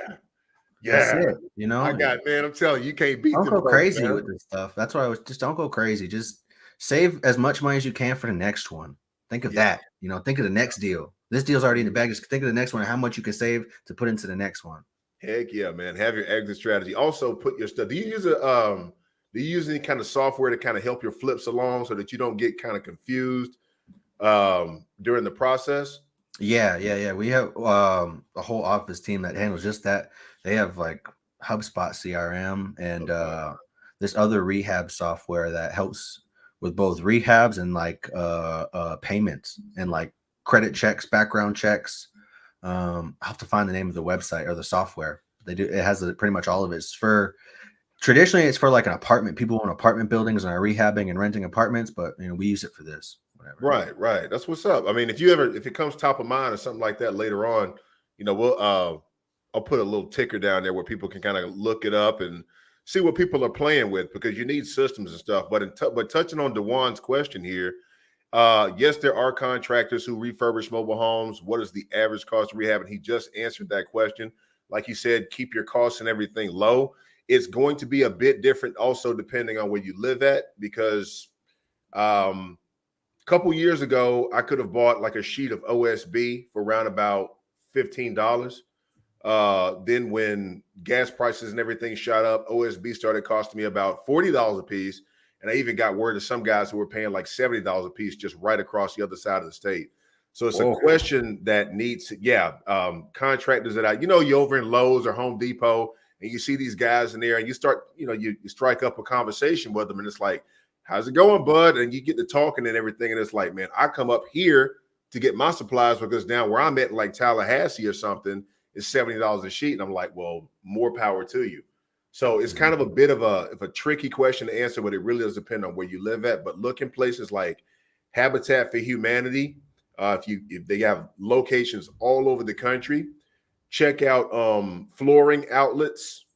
That's Yeah. it. Man, I'm telling you, you can't beat Don't them go folks, crazy man. with this stuff. That's why I was just don't go crazy. Just save as much money as you can for the next one. Think of Yeah. that. Think of the next deal. This deal's already in the Mhm. bag. Just think of the next one, how much you can save to put into the next one. Heck yeah, man. Have your exit strategy. Also put your stuff. Do you use any kind of software to kind of help your flips along so that you don't get kind of confused during the process? Yeah. We have a whole office team that handles just that. They have like HubSpot CRM and Okay. this other rehab software that helps with both rehabs and like payments and like credit checks, background checks. I'll have to find the name of the website or the software. They do. It has pretty much all of it. It's for traditionally it's for like an apartment. People own apartment buildings and are rehabbing and renting apartments, but we use it for this. Whatever. Right. That's what's up. I mean, if it comes top of mind or something like that later on, we'll I'll put a little ticker down there where people can kind of look it up and see what people are playing with because you need systems and stuff. But touching on Dewan's question here, yes, there are contractors who refurbish mobile homes. What is the average cost of rehab? And he just answered that question. Like you said, keep your costs and everything low. It's going to be a bit different also depending on where you live at because um couple years ago, I could have bought like a sheet of OSB for around about $15. Then when gas prices and everything shot up, OSB started costing me about $40 a piece. And I even got word of some guys who were paying like $70 a piece just right across the other side of the state. So it's a Whoa. question that needs, contractors that you're over in Lowe's or Home Depot and you see these guys in there and you start, you strike up a conversation with them and it's like, how's it going, bud? And you get to talking and everything. And it's like, man, I come up here to get my supplies because down where I'm at, like Tallahassee or something, is $70 a sheet. And I'm like, well, more power to you. So it's kind of a bit of a tricky question to answer, but it really does depend on where you live at. But look in places like Habitat for Humanity. If they have locations all over the country, check out flooring outlets,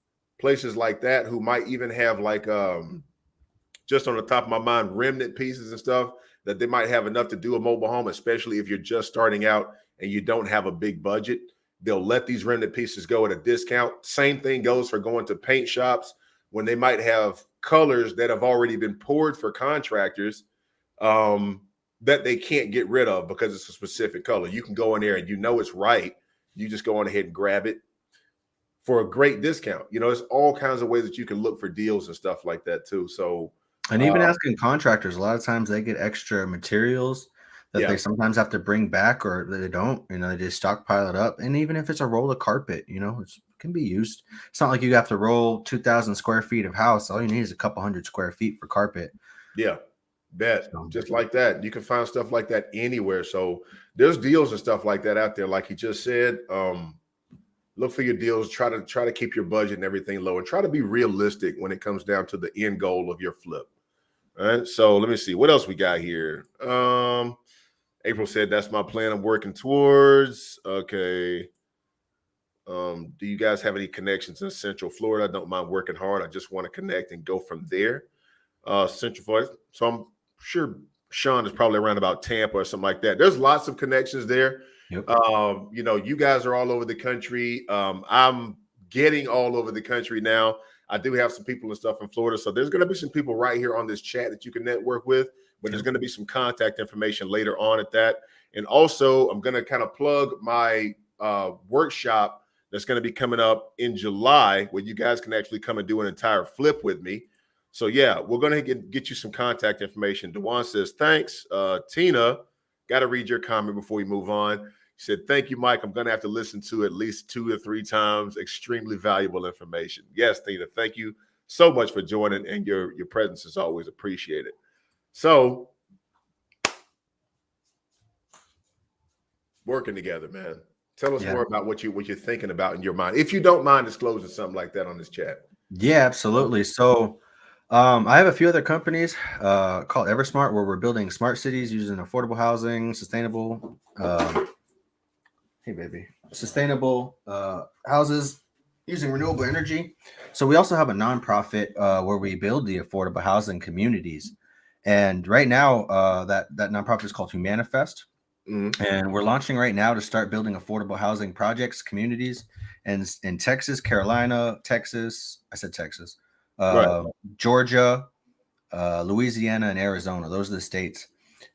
places like that, who might even have like just on the top of my mind, remnant pieces and stuff that they might have enough to do a mobile home, especially if you're just starting out and you don't have a big budget. They'll let these remnant pieces go at a discount. Same thing goes for going to paint shops when they might have colors that have already been poured for contractors that they can't get rid of because it's a specific color. You can go in there and it's right. You just go on ahead and grab it for a great discount. There's all kinds of ways that you can look for deals and stuff like that too. So And even asking contractors, a lot of times they get extra materials that yeah, they sometimes have to bring back or they don't, they just stockpile it up. And even if it's a roll of carpet, it can be used. It's not like you have to roll 2,000 square feet of house. All you need is a couple hundred square feet for carpet. yeah, bet. So, Just like that. You can find stuff like that anywhere. So there's deals and stuff like that out there. Like he just said, look for your deals. Try to keep your budget and everything low and try to be realistic when it comes down to the end goal of your flip. All right. So let me see what else we got here. April said that's my plan I'm working towards. Okay. Do you guys have any connections in Central Florida? I don't mind working hard. I just want to connect and go from there. Central Florida. So I'm sure Sean is probably around about Tampa or something like that. There's lots of connections there. yep. You guys are all over the country. I'm getting all over the country now. I do have some people and stuff in Florida. So there's going to be some people right here on this chat that you can network with, but there's going to be some contact information later on at that. And also I'm going to kind of plug my workshop that's going to be coming up in July, where you guys can actually come and do an entire flip with me. So yeah, we're going to get you some contact information. Dewan says, thanks. Tina, got to read your comment before we move on. He said, thank you, Mike. I'm going to have to listen to at least 2 or 3 times. Extremely valuable information. Yes, Tina, thank you so much for joining, and your presence is always appreciated. So working together, man. Tell us more about what you're thinking about in your mind, if you don't mind disclosing something like that on this chat. Yeah, absolutely. So I have a few other companies called Eversmart, where we're building smart cities using affordable housing, sustainable sustainable houses using renewable energy. So we also have a nonprofit where we build the affordable housing communities. And right now, that nonprofit is called Humanifest. And we're launching right now to start building affordable housing projects, communities, and in Texas, Carolina, Texas. I said Texas, Right. Georgia, Louisiana, and Arizona. Those are the states.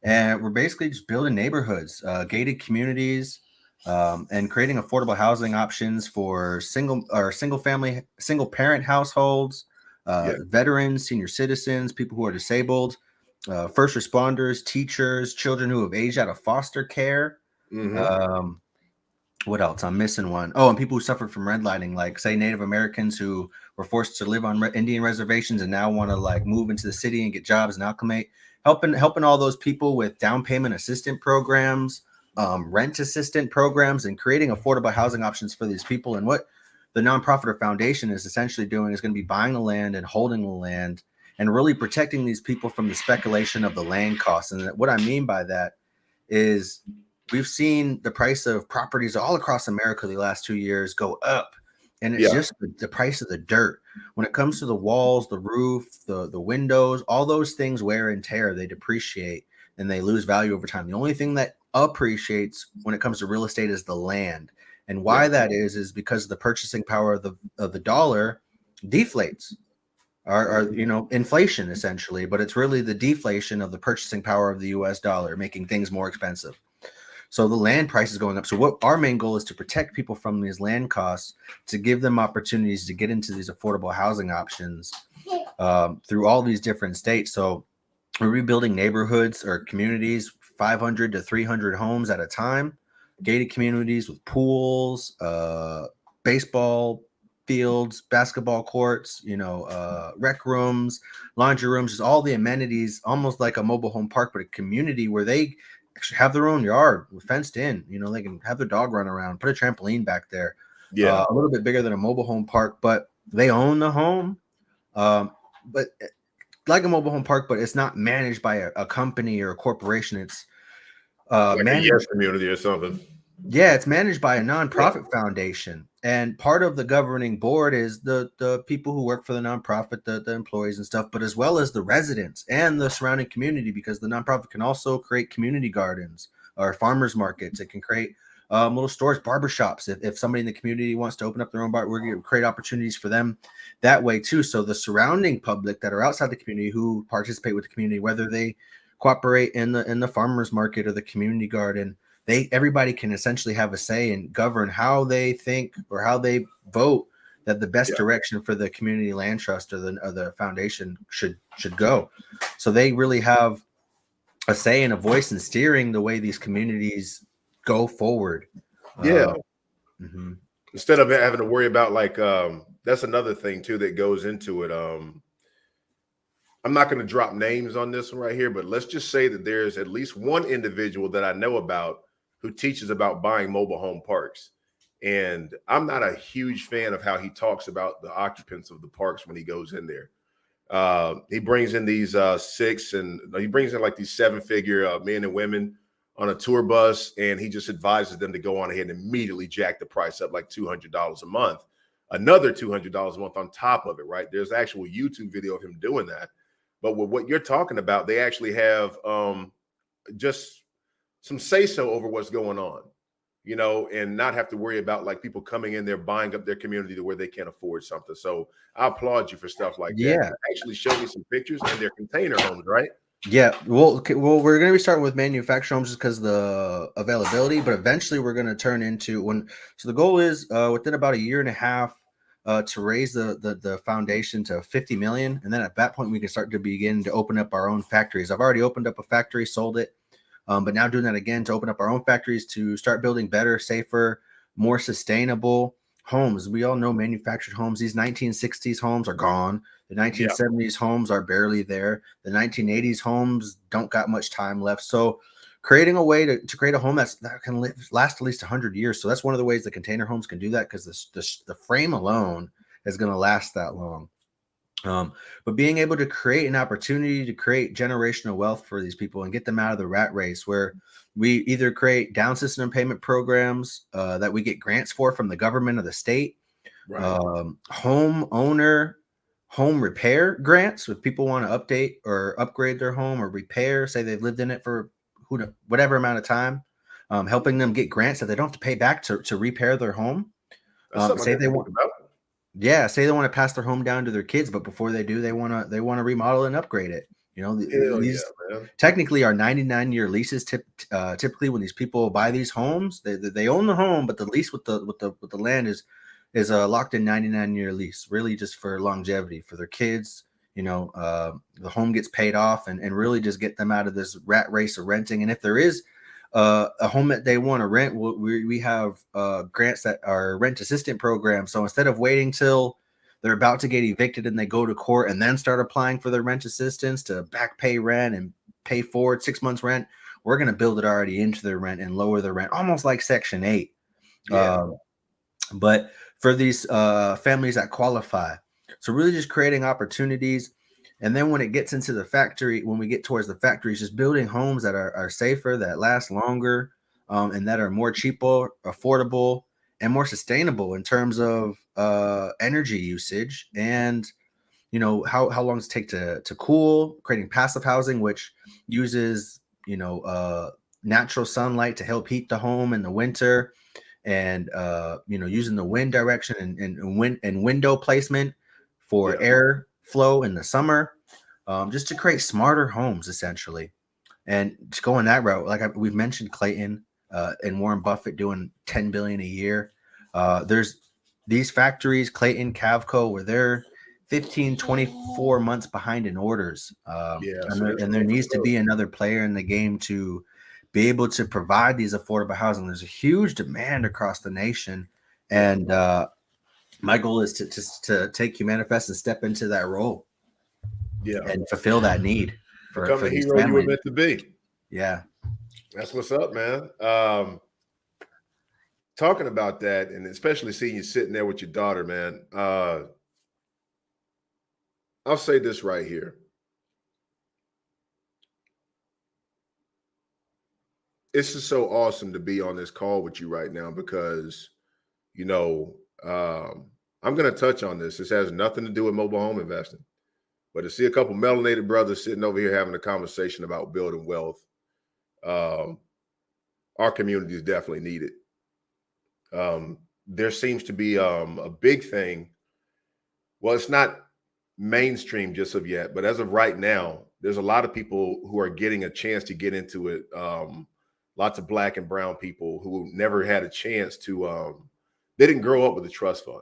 And we're basically just building neighborhoods, gated communities, and creating affordable housing options for single parent households, veterans, senior citizens, people who are disabled, first responders, teachers, children who have aged out of foster care. What else? I'm missing one. Oh, and people who suffered from redlining, like say Native Americans who were forced to live on Indian reservations and now want to like move into the city and get jobs and acclimate. Helping all those people with down payment assistance programs, rent assistance programs, and creating affordable housing options for these people. And what the nonprofit or foundation is essentially doing is going to be buying the land and holding the land and really protecting these people from the speculation of the land costs. And what I mean by that is we've seen the price of properties all across America the last 2 years go up. And it's just the price of the dirt. When it comes to the walls, the roof, the windows, all those things wear and tear, they depreciate and they lose value over time. The only thing that appreciates when it comes to real estate is the land. And why that is because the purchasing power of the dollar deflates. Or inflation essentially, but it's really the deflation of the purchasing power of the US dollar, making things more expensive. So the land price is going up. So what our main goal is to protect people from these land costs, to give them opportunities to get into these affordable housing options through all these different states. So we're rebuilding neighborhoods or communities, 500 to 300 homes at a time, gated communities with pools, baseball fields, basketball courts, rec rooms, laundry rooms, just all the amenities, almost like a mobile home park, but a community where they actually have their own yard fenced in. They can have their dog run around, put a trampoline back there. A little bit bigger than a mobile home park, but they own the home. But like a mobile home park, but it's not managed by a company or a corporation. It's like managed a community or something. Yeah, it's managed by a nonprofit foundation. And part of the governing board is the people who work for the nonprofit, the employees and stuff, but as well as the residents and the surrounding community, because the nonprofit can also create community gardens or farmers markets. It can create little stores, barbershops. If somebody in the community wants to open up their own bar, we're going to create opportunities for them that way too. So the surrounding public that are outside the community who participate with the community, whether they cooperate in the farmers market or the community garden, everybody can essentially have a say and govern how they think or how they vote that the best direction for the community land trust or the foundation should go. So they really have a say and a voice in steering the way these communities go forward. Instead of having to worry about that's another thing too that goes into it. I'm not going to drop names on this one right here, but let's just say that there's at least one individual that I know about who teaches about buying mobile home parks. And I'm not a huge fan of how he talks about the occupants of the parks when he goes in there. He brings in these he brings in like these 7-figure men and women on a tour bus, and he just advises them to go on ahead and immediately jack the price up like $200 a month, another $200 a month on top of it, right? There's actual YouTube video of him doing that. But with what you're talking about, they actually have just some say-so over what's going on. you know, and not have to worry about like people coming in there buying up their community to where they can't afford something. So I applaud you for stuff like that. Yeah. You actually showed me some pictures, and they're container homes, right? Yeah, well, okay, well, we're going to be starting with manufactured homes just because the availability, but eventually we're going to turn into when. So the goal is within about a year and a half to raise the foundation to 50 million, and then at that point we can start to begin to open up our own factories. I've already opened up a factory, sold it, but now doing that again to open up our own factories to start building better, safer, more sustainable homes. We all know manufactured homes. These 1960s homes are gone. The Yeah. 1970s homes are barely there. The 1980s homes don't got much time left. So creating a way to create a home that can last at least 100 years. So that's one of the ways the container homes can do that, because the frame alone is going to last that long. But being able to create an opportunity to create generational wealth for these people and get them out of the rat race, where we either create down system payment programs that we get grants for from the government or the state, Right. Home repair grants if people want to update or upgrade their home or repair, say they've lived in it for whatever amount of time, helping them get grants that they don't have to pay back to repair their home. That's something Say I they didn't want, think about. yeah, say they want to pass their home down to their kids, but before they do, they want to remodel and upgrade it. You know, Hell these yeah, man. technically are 99-year leases. Typically, when these people buy these homes, they own the home, but the lease with the land is a locked in 99-year lease, really just for longevity for their kids. You know, the home gets paid off and really just get them out of this rat race of renting. And if there is a home that they want to rent, we have grants that are rent assistant programs. So instead of waiting till they're about to get evicted and they go to court and then start applying for their rent assistance to back pay rent and pay forward 6 months rent, we're going to build it already into their rent and lower the rent, almost like Section 8. Yeah. But for these families that qualify, so really just creating opportunities. And then when it gets into the factory, when we get towards the factories, just building homes that are safer, that last longer, and that are more cheaper, affordable, and more sustainable in terms of energy usage. And you know how long does it take to cool, creating passive housing, which uses natural sunlight to help heat the home in the winter, and using the wind direction and window placement for Yeah. air flow in the summer, just to create smarter homes essentially. And just going that route, like we've mentioned Clayton and Warren Buffett doing 10 billion a year. There's these factories, Clayton, Cavco, where they're 15, 24 months behind in orders. Yeah. And So there needs to be another player in the game to be able to provide these affordable housing. There's a huge demand across the nation. And my goal is to take Humanifest and step into that role and fulfill that need Become for the these hero you were families. meant to be. Yeah. That's what's up, man. Talking about that, and especially seeing you sitting there with your daughter, man. I'll say this right here. This is so awesome to be on this call with you right now because, you know, I'm going to touch on this. This has nothing to do with mobile home investing, but to see a couple melanated brothers sitting over here having a conversation about building wealth, our community is definitely needed. There seems to be a big thing. Well, it's not mainstream just of yet, but as of right now, there's a lot of people who are getting a chance to get into it. Lots of Black and brown people who never had a chance to. They didn't grow up with a trust fund.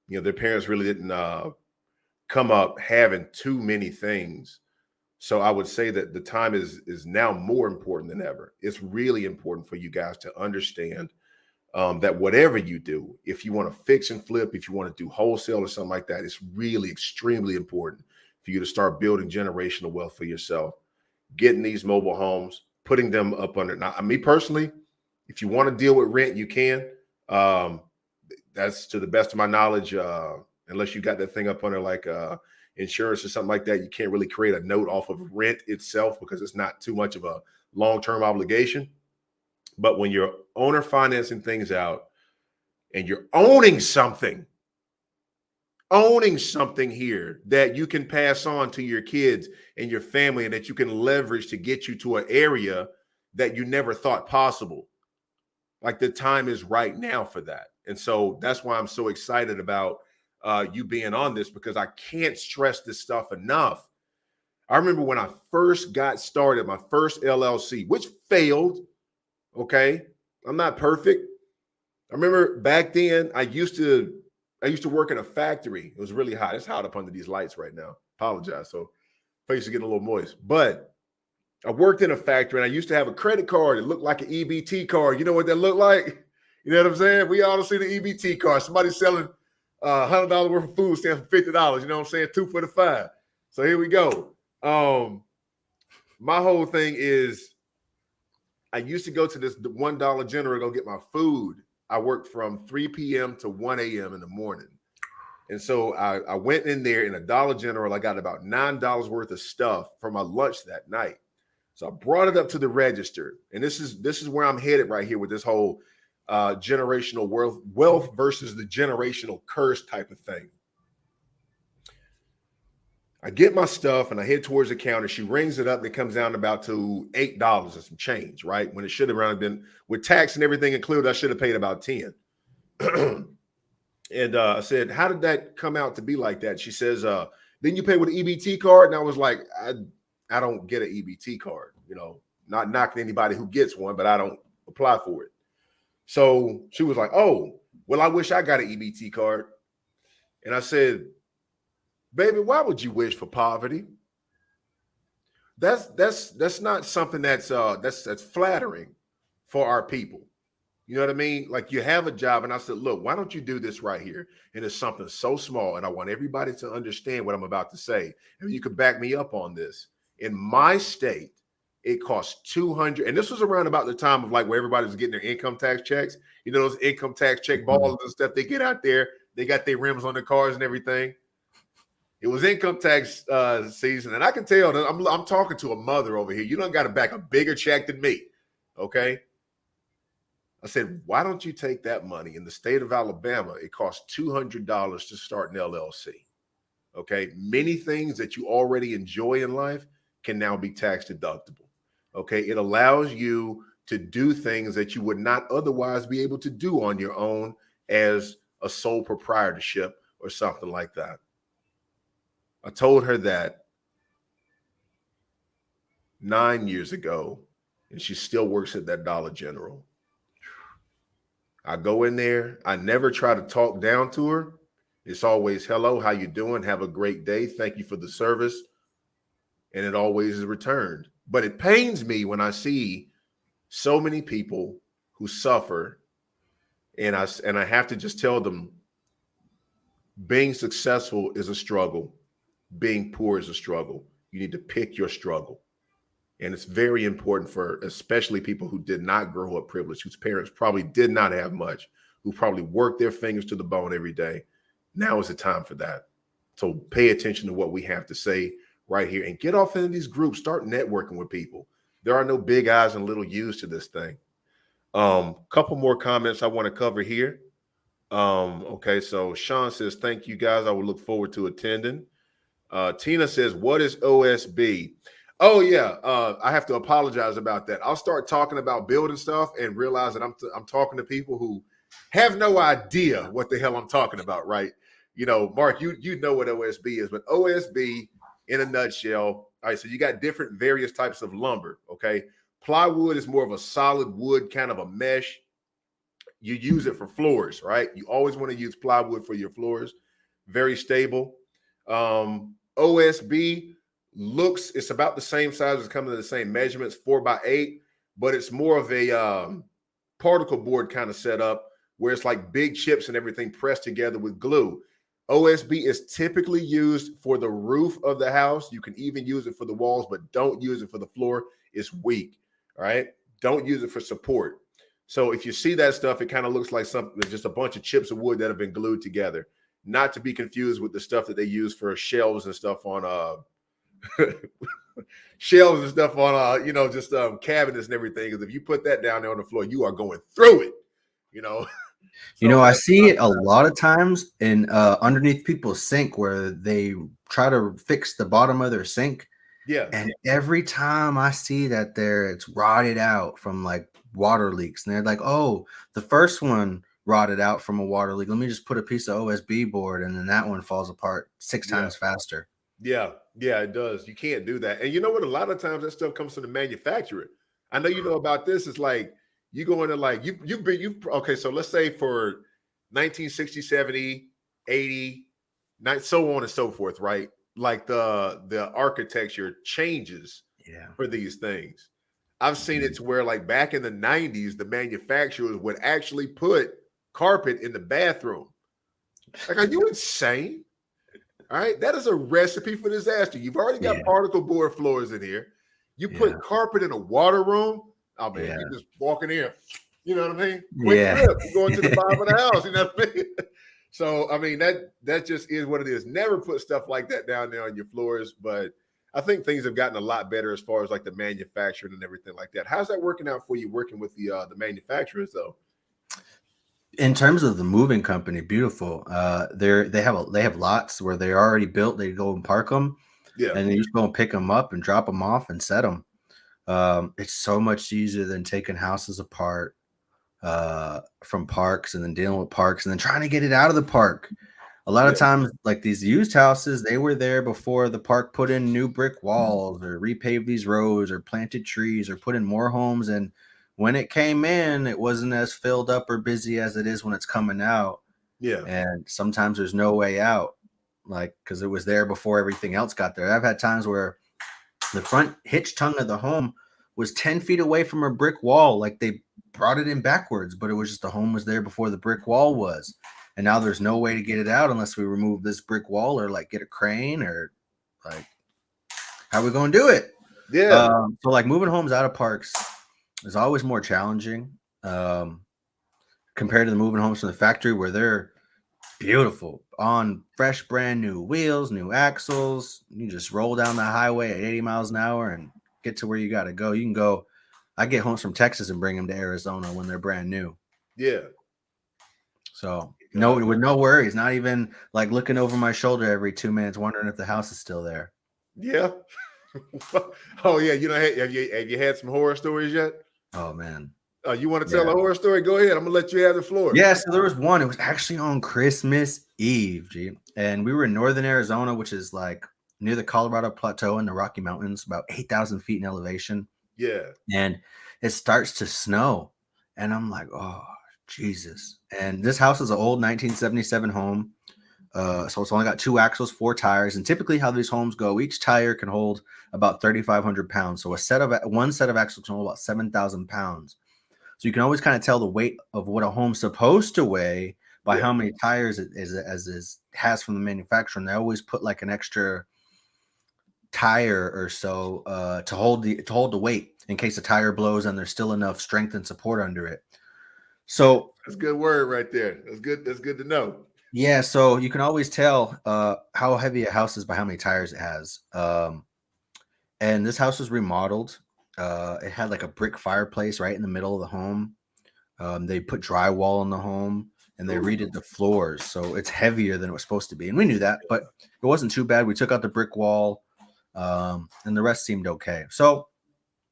You know, their parents really didn't come up having too many things. So I would say that the time is now more important than ever. It's really important for you guys to understand that whatever you do, if you want to fix and flip, if you want to do wholesale or something like that, it's really extremely important for you to start building generational wealth for yourself, getting these mobile homes, putting them up under. Now, me personally, if you want to deal with rent, you can. That's to the best of my knowledge, unless you got that thing up under like insurance or something like that, you can't really create a note off of rent itself because it's not too much of a long-term obligation. But when you're owner financing things out and you're owning something here that you can pass on to your kids and your family and that you can leverage to get you to an area that you never thought possible. Like the time is right now for that. And so that's why I'm so excited about you being on this, because I can't stress this stuff enough. I remember when I first got started, my first LLC, which failed. Okay. I'm not perfect. I remember back then I used to work in a factory. It was really hot. It's hot up under these lights right now. Apologize. So face is getting a little moist. But I worked in a factory and I used to have a credit card. It looked like an EBT card. You know what that looked like? You know what I'm saying? We all see the EBT card. Somebody selling $100 worth of food stamps for $50. You know what I'm saying? 2 for the 5. So here we go. My whole thing is I used to go to this $1 General, go get my food. I worked from 3 p.m. to 1 a.m. in the morning. And so I went in there in a Dollar General. I got about $9 worth of stuff for my lunch that night. So I brought it up to the register. And this is where I'm headed right here with this whole generational wealth versus the generational curse type of thing. I get my stuff and I head towards the counter. She rings it up and it comes down about to $8 and some change, right? When it should have around been, with tax and everything included, I should have paid about 10. And I said, how did that come out to be like that? She says, didn't you pay with an EBT card? And I was like, I don't get an EBT card, you know, not knocking anybody who gets one, but I don't apply for it. So she was like, oh, well, I wish I got an EBT card. And I said, baby, why would you wish for poverty? That's not something that's flattering for our people. You know what I mean? Like, you have a job. And I said, look, why don't you do this right here? And it's something so small. And I want everybody to understand what I'm about to say. And you could back me up on this. In my state, it costs $200. And this was around about the time of like where everybody was getting their income tax checks. You know, those income tax check balls and stuff they get out there. They got their rims on their cars and everything. It was income tax season. And I can tell that I'm talking to a mother over here. You don't got to back a bigger check than me. Okay. I said, why don't you take that money? In the state of Alabama, it costs $200 to start an LLC. Okay. Many things that you already enjoy in life can now be tax deductible. Okay. It allows you to do things that you would not otherwise be able to do on your own as a sole proprietorship or something like that. I told her that 9 years ago, and she still works at that Dollar General. I go in there. I never try to talk down to her. It's always, hello, how you doing? Have a great day. Thank you for the service. And it always is returned. But it pains me when I see so many people who suffer, and I have to just tell them, being successful is a struggle. Being poor is a struggle. You need to pick your struggle. And it's very important for especially people who did not grow up privileged, whose parents probably did not have much, who probably worked their fingers to the bone every day. Now is the time for that. So pay attention to what we have to say right here and get off into these groups. Start networking with people. There are no big eyes and little U's to this thing. Couple more comments I want to cover here. Okay, so Sean says, thank you guys. I will look forward to attending. Tina says, what is OSB? Oh yeah, I have to apologize about that. I'll start talking about building stuff and realize that I'm talking to people who have no idea what the hell I'm talking about, right? You know, Mark, you know what OSB is, but OSB in a nutshell. All right, so you got different various types of lumber. Okay, plywood is more of a solid wood, kind of a mesh. You use it for floors, right? You always want to use plywood for your floors. Very stable. OSB looks, it's about the same size, it's coming to the same measurements, 4x8, but it's more of a particle board kind of setup where it's like big chips and everything pressed together with glue. OSB is typically used for the roof of the house. You can even use it for the walls, but don't use it for the floor. It's weak. All right. Don't use it for support. So if you see that stuff, it kind of looks like something, just a bunch of chips of wood that have been glued together. Not to be confused with the stuff that they use for shelves and stuff on shelves and stuff on you know, just cabinets and everything. Because if you put that down there on the floor, you are going through it, you know. You know, I see it a lot of times in underneath people's sink where they try to fix the bottom of their sink. Yeah. And every time I see that there, it's rotted out from like water leaks. And they're like, oh, the first one rotted out from a water leak. Let me just put a piece of OSB board, and then that one falls apart 6 Yeah. times faster. Yeah. Yeah, it does. You can't do that. And you know what? A lot of times that stuff comes from the manufacturer. I know you know about this. It's like you go into like you've okay, so let's say for 1960, 70, 80, so on and so forth, right? Like the architecture changes Yeah. for these things. I've seen it to where like back in the 90s, the manufacturers would actually put carpet in the bathroom. Like, are you insane? All right, that is a recipe for disaster. You've already got Yeah. particle board floors in here. You Yeah. put carpet in a water room. Oh man, Yeah. you just walking in. You know what I mean? Quick Yeah. trip. You're going to the bottom of the house. You know what I mean? So I mean that just is what it is. Never put stuff like that down there on your floors. But I think things have gotten a lot better as far as like the manufacturing and everything like that. How's that working out for you working with the manufacturers though? In terms of the moving company, beautiful. They have lots where they're already built. They go and park them, Yeah. and then you just go and pick them up and drop them off and set them. It's so much easier than taking houses apart from parks and then dealing with parks and then trying to get it out of the park. A lot of Yeah. times, like these used houses, they were there before the park put in new brick walls or repaved these roads or planted trees or put in more homes. And when it came in, it wasn't as filled up or busy as it is when it's coming out. Yeah. And sometimes there's no way out, like because it was there before everything else got there. I've had times where the front hitch tongue of the home was 10 feet away from a brick wall. Like they brought it in backwards, but it was just the home was there before the brick wall was. And now there's no way to get it out unless we remove this brick wall or like get a crane or like how are we going to do it? Yeah. So like moving homes out of parks is always more challenging compared to the moving homes from the factory where they're beautiful on fresh brand new wheels, new axles. You just roll down the highway at 80 miles an hour and get to where you got to go. You can go. I get homes from Texas and bring them to Arizona when they're brand new. Yeah. So no, with no worries, not even like looking over my shoulder every 2 minutes, wondering if the house is still there. Yeah. Oh yeah. You know, have you had some horror stories yet? Oh man. You want to tell a horror story? Go ahead. I'm gonna let you have the floor. Yeah, so there was one. It was actually on Christmas Eve, G. And we were in northern Arizona, which is like near the Colorado Plateau in the Rocky Mountains, about 8,000 feet in elevation. Yeah. And it starts to snow. And I'm like, oh, Jesus. And this house is an old 1977 home. So it's only got 2 axles, 4 tires. And typically how these homes go, each tire can hold about 3,500 pounds. So one set of axles can hold about 7,000 pounds. So you can always kind of tell the weight of what a home's supposed to weigh by how many tires it has from the manufacturer. And they always put like an extra tire or so to hold the weight in case the tire blows and there's still enough strength and support under it. So that's a good word right there. That's good. That's good to know. Yeah, so you can always tell how heavy a house is by how many tires it has. And this house was remodeled. It had like a brick fireplace right in the middle of the home. They put drywall in the home and they redid the floors. So it's heavier than it was supposed to be. And we knew that, but it wasn't too bad. We took out the brick wall and the rest seemed okay. So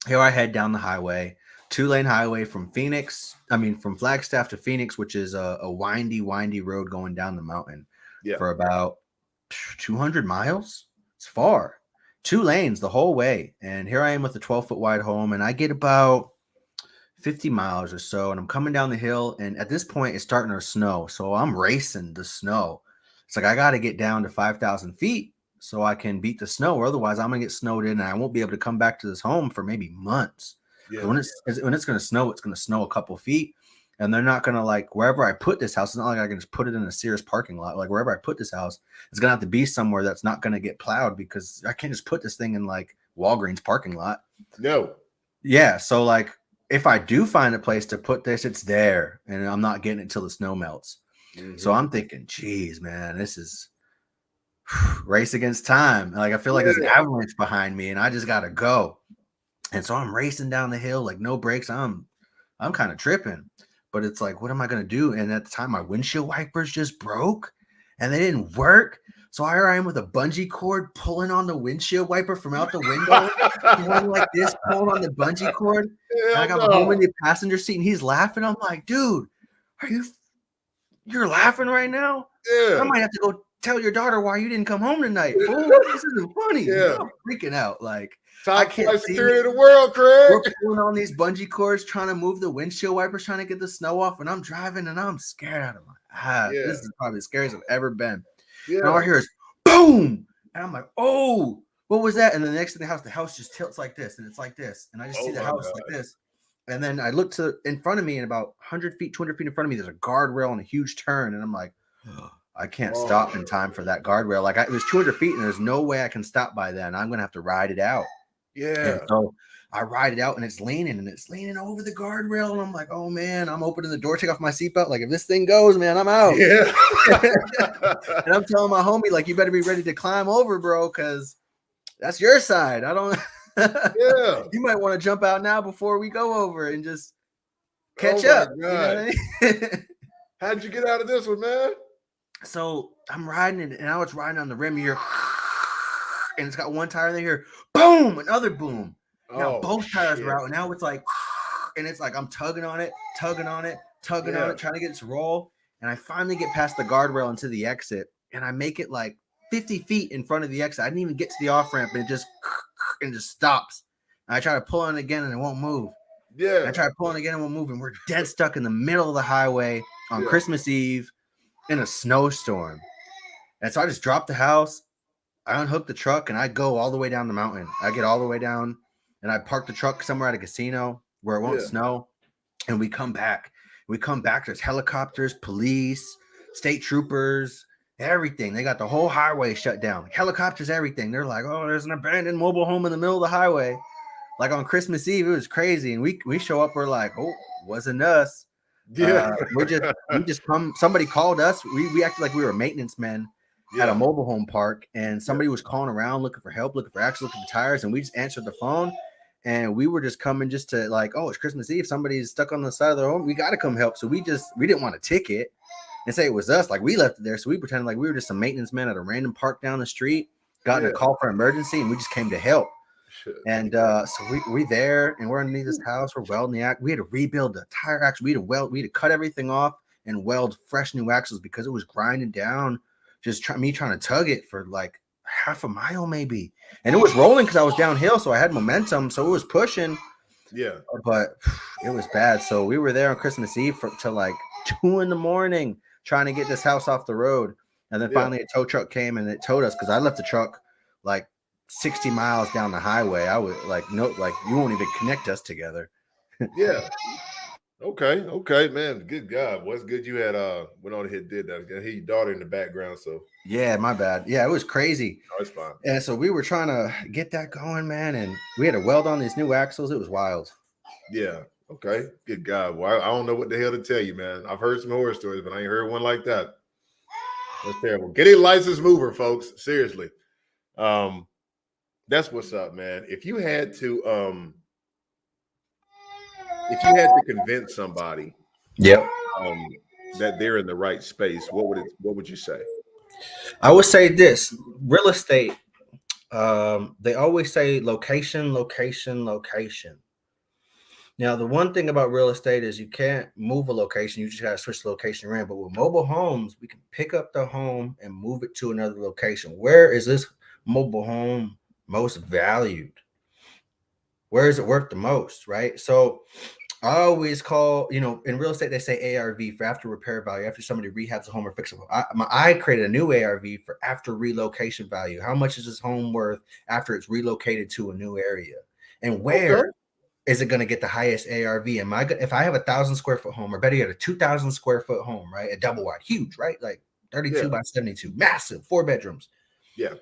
here I head down the highway, 2-lane highway from Flagstaff to Phoenix, which is a windy road going down the mountain for about 200 miles. It's far. 2 lanes the whole way. And here I am with a 12-foot wide home, and I get about 50 miles or so, and I'm coming down the hill, and at this point it's starting to snow. So I'm racing the snow. It's like I got to get down to 5,000 feet so I can beat the snow, or otherwise I'm going to get snowed in and I won't be able to come back to this home for maybe months. Yeah. When it's going to snow a couple feet, and they're not going to like wherever I put this house. It's not like I can just put it in a Sears parking lot. Like wherever I put this house, it's going to have to be somewhere that's not going to get plowed because I can't just put this thing in like Walgreens parking lot. No. Yeah. So like if I do find a place to put this, it's there and I'm not getting it till the snow melts. Mm-hmm. So I'm thinking, geez, man, this is race against time. Like I feel like there's an avalanche behind me and I just got to go. And so I'm racing down the hill, like no brakes. I'm kind of tripping, but it's like, what am I going to do? And at the time my windshield wipers just broke and they didn't work. So here I am with a bungee cord pulling on the windshield wiper from out the window, going like this, pulling on the bungee cord. And I got my home in the passenger seat, and he's laughing. I'm like, dude, you're laughing right now? Yeah. I might have to go tell your daughter why you didn't come home tonight. Fool, this isn't funny. Yeah. I'm freaking out. Like, I can't security of the world, Craig. We're pulling on these bungee cords, trying to move the windshield wipers, trying to get the snow off, and I'm driving, and I'm scared out of my eyes. Yeah. This is probably the scariest I've ever been. Yeah. And all I hear is boom, and I'm like, oh, what was that? And the next thing, the house just tilts like this, and it's like this, and I just see the house like this. And then I look in front of me, and about 100 feet, 200 feet in front of me, there's a guardrail and a huge turn, and I'm like, oh, I can't stop in time for that guardrail. Like, there's 200 feet, and there's no way I can stop by then. I'm gonna have to ride it out. Yeah. And so I ride it out, and it's leaning over the guardrail, and I'm like, oh man, I'm opening the door, take off my seatbelt. Like, if this thing goes, man, I'm out. Yeah. And I'm telling my homie, like, you better be ready to climb over, bro, because that's your side. I don't. Yeah. You might want to jump out now before we go over and just catch up. You know what I mean? How'd you get out of this one, man? So I'm riding it, and I was riding on the rim here, and it's got one tire in here, boom, another boom. Now both tires are out, and now it's like, and it's like I'm tugging on it, trying to get it to roll. And I finally get past the guardrail into the exit, and I make it like 50 feet in front of the exit. I didn't even get to the off ramp, and it just stops. And I try to pull on it again, and it won't move. Yeah. And I try to pull on it again, and it won't move. And we're dead stuck in the middle of the highway on Christmas Eve in a snowstorm. And so I just dropped the house. I unhook the truck, and I go all the way down the mountain. I get all the way down, and I park the truck somewhere at a casino where it won't snow. And we come back. There's helicopters, police, state troopers, everything. They got the whole highway shut down. Helicopters, everything. They're like, oh, there's an abandoned mobile home in the middle of the highway. Like on Christmas Eve, it was crazy. And we show up, we're like, oh, wasn't us. Yeah. We just come. Somebody called us. We acted like we were maintenance men at a mobile home park, and somebody was calling around looking for help, looking for axles, looking for tires, and we just answered the phone. And we were just coming just to like, oh, it's Christmas Eve. Somebody's stuck on the side of their home. We got to come help. So we didn't want to ticket and say it was us. Like, we left it there. So we pretended like we were just some maintenance men at a random park down the street, got a call for emergency, and we just came to help. And so we there, and we're underneath this house. We're welding the axle. We had to rebuild the tire axle. We had to cut everything off and weld fresh new axles because it was grinding down. Just trying to tug it for like half a mile maybe, and it was rolling because I was downhill, so I had momentum, so it was pushing. Yeah, but it was bad. So we were there on Christmas Eve till like 2 a.m. trying to get this house off the road, and then finally a tow truck came and it towed us because I left the truck like 60 miles down the highway. I was like, no, like you won't even connect us together. Yeah. Okay, man. Good God. What's good you had went on ahead and did that. I hear your daughter in the background, so yeah, my bad. Yeah, it was crazy. Oh, it's fine. And so we were trying to get that going, man, and we had to weld on these new axles. It was wild. Yeah. Okay. Good God. Well, I don't know what the hell to tell you, man. I've heard some horror stories, but I ain't heard one like that. That's terrible. Get a licensed mover, folks. Seriously. That's what's up, man. If you had to convince somebody that they're in the right space, what would you say? I would say this: real estate, they always say location. Now, the one thing about real estate is you can't move a location. You just got to switch the location around. But with mobile homes, we can pick up the home and move it to another location. Where is this mobile home most valued? Where is it worth the most, right? So I always call, in real estate, they say ARV for after repair value, after somebody rehabs a home or fixes it. I created a new ARV for after relocation value. How much is this home worth after it's relocated to a new area? And where is it going to get the highest ARV? If I have 1,000 square foot home, or better yet, a 2,000 square foot home, right? A double wide, huge, right? Like 32 by 72, massive, 4 bedrooms. Yeah.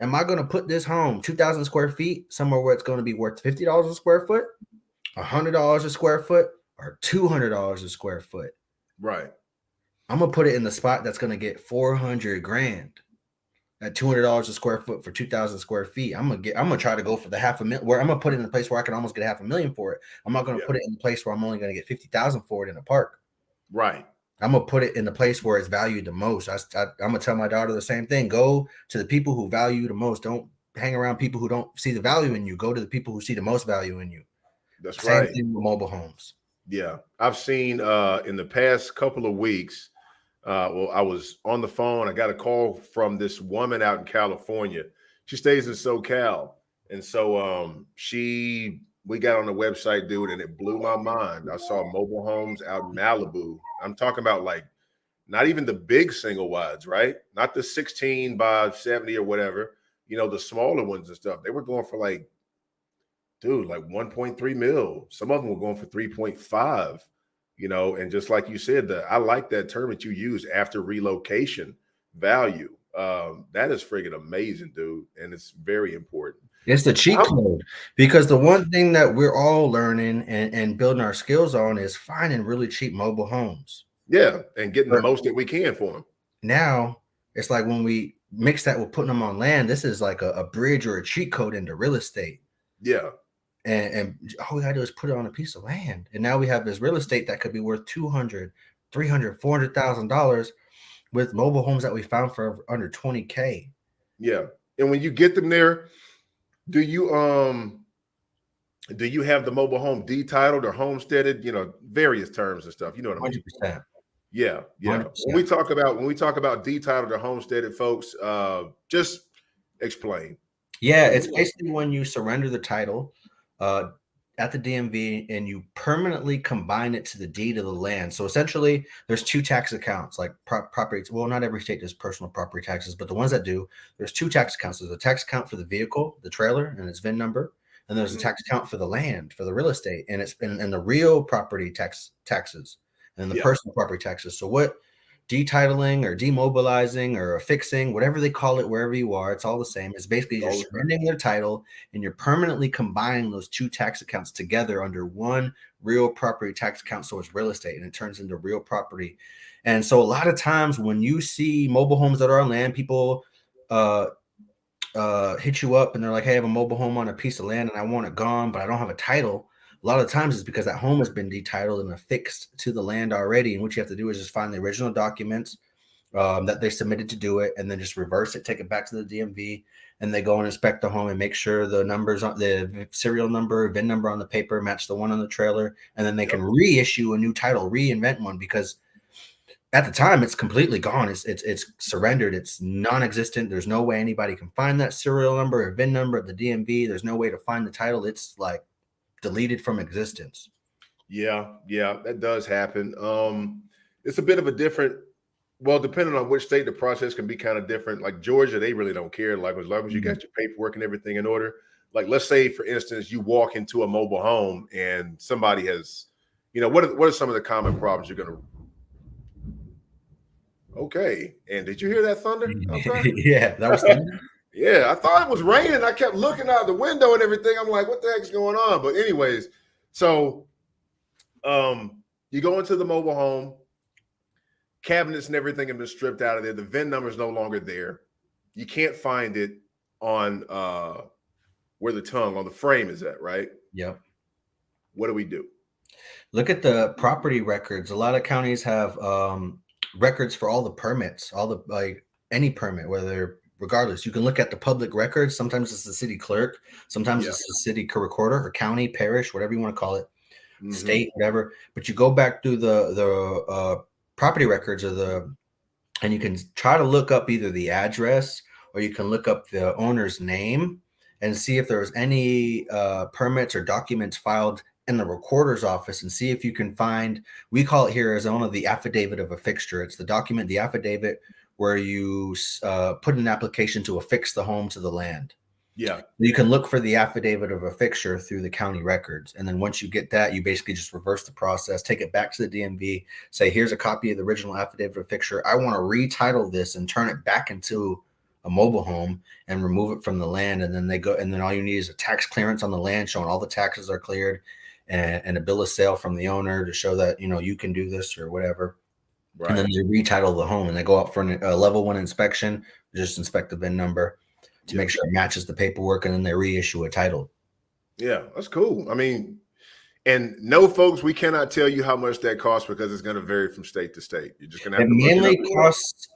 Am I going to put this home, 2,000 square feet, somewhere where it's going to be worth $50 a square foot, $100 a square foot, or $200 a square foot? Right. I'm going to put it in the spot that's going to get $400,000 at $200 a square foot for 2,000 square feet. I'm going to try to go for the $500,000, where I'm going to put it in a place where I can almost get $500,000 for it. I'm not going to put it in a place where I'm only going to get $50,000 for it in a park. Right. I'm gonna put it in the place where it's valued the most. I'm gonna tell my daughter the same thing. Go to the people who value you the most. Don't hang around people who don't see the value in you. Go to the people who see the most value in you. That's Same right. thing with mobile homes. Yeah. I've seen in the past couple of weeks, well, I was on the phone. I got a call from this woman out in California. She stays in SoCal. And so we got on the website, dude, and it blew my mind. I saw mobile homes out in Malibu. I'm talking about like not even the big single wides, right? Not the 16 by 70 or whatever, the smaller ones and stuff. They were going for like, dude, like 1.3 mil. Some of them were going for 3.5, and just like you said, I like that term that you use, after relocation value. That is friggin' amazing, dude. And it's very important. It's the cheat code, because the one thing that we're all learning and building our skills on is finding really cheap mobile homes. Yeah, and getting the most that we can for them. Now, it's like when we mix that with putting them on land, this is like a bridge or a cheat code into real estate. Yeah. And all we gotta do is put it on a piece of land. And now we have this real estate that could be worth $200,000, $300,000, $400,000 with mobile homes that we found for under $20K. Yeah. And when you get them there, do you have the mobile home detitled or homesteaded? Various terms and stuff. You know what I mean? 100%. Yeah. 100%. When we talk about detitled or homesteaded, folks, just explain. Yeah, it's basically when you surrender the title at the DMV and you permanently combine it to the deed of the land. So essentially, there's two tax accounts, like property. Well, not every state does personal property taxes, but the ones that do, there's two tax accounts. There's a tax account for the vehicle, the trailer, and its VIN number, and there's a tax account for the land, for the real estate, and it's and the real property taxes, and the personal property taxes. So what detitling or demobilizing or affixing, whatever they call it, wherever you are, it's all the same. It's basically you're surrendering their title and you're permanently combining those two tax accounts together under one real property tax account. So it's real estate and it turns into real property. And so a lot of times when you see mobile homes that are on land, people hit you up and they're like, hey, I have a mobile home on a piece of land and I want it gone, but I don't have a title. A lot of times it's because that home has been detitled and affixed to the land already. And what you have to do is just find the original documents that they submitted to do it, and then just reverse it, take it back to the DMV, and they go and inspect the home and make sure the numbers on the serial number, VIN number on the paper match the one on the trailer, and then they can reissue a new title, reinvent one, because at the time it's completely gone. It's surrendered. It's non-existent. There's no way anybody can find that serial number or VIN number at the DMV. There's no way to find the title. It's like deleted from existence. Yeah, that does happen. It's a bit of a different, well, depending on which state, the process can be kind of different. Like Georgia, they really don't care. Like as long as you got your paperwork and everything in order. Like let's say, for instance, you walk into a mobile home and somebody has, what are some of the common problems you're gonna? Okay, and did you hear that thunder? Yeah, that was thunder. Yeah, I thought it was raining. I kept looking out the window and everything. I'm like, what the heck's going on? But anyways, so you go into the mobile home, cabinets and everything have been stripped out of there. The VIN number is no longer there. You can't find it on where the tongue on the frame is at, right? Yep. What do we do? Look at the property records. A lot of counties have records for all the permits, all the any permit, whether regardless. You can look at the public records. Sometimes it's the city clerk, sometimes it's the city recorder or county, parish, whatever you want to call it, state, whatever. But you go back through the property records and you can try to look up either the address or you can look up the owner's name and see if there's any permits or documents filed in the recorder's office, and see if you can find, we call it here as owner the affidavit of a fixture. It's the document, the affidavit, where you put an application to affix the home to the land. Yeah. You can look for the affidavit of a fixture through the county records. And then once you get that, you basically just reverse the process, take it back to the DMV, say, here's a copy of the original affidavit of fixture. I want to retitle this and turn it back into a mobile home and remove it from the land. And then they go, and then all you need is a tax clearance on the land showing all the taxes are cleared and a bill of sale from the owner to show that, you can do this or whatever. Right. And then they retitle the home and they go out for a level 1 inspection, just inspect the VIN number to make sure it matches the paperwork, and then they reissue a title. Yeah, that's cool. I mean, And no, folks, we cannot tell you how much that costs because it's going to vary from state to state. You're just going to have It to look it up. mainly costs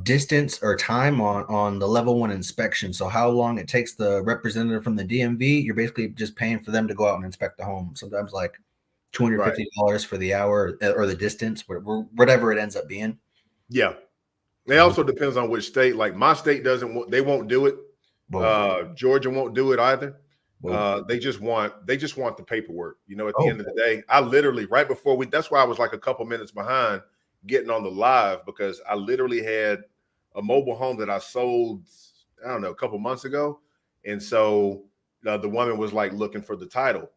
distance or time on the level 1 inspection. So how long it takes the representative from the DMV, you're basically just paying for them to go out and inspect the home. Sometimes like $250 for the hour or the distance, whatever it ends up being. Yeah. It also depends on which state. Like my state they won't do it. Georgia won't do it either. They just want the paperwork. You know, at the end of the day, I literally right before that's why I was like a couple minutes behind getting on the live, because I literally had a mobile home that I sold, I don't know, a couple months ago. And so the woman was like looking for the title.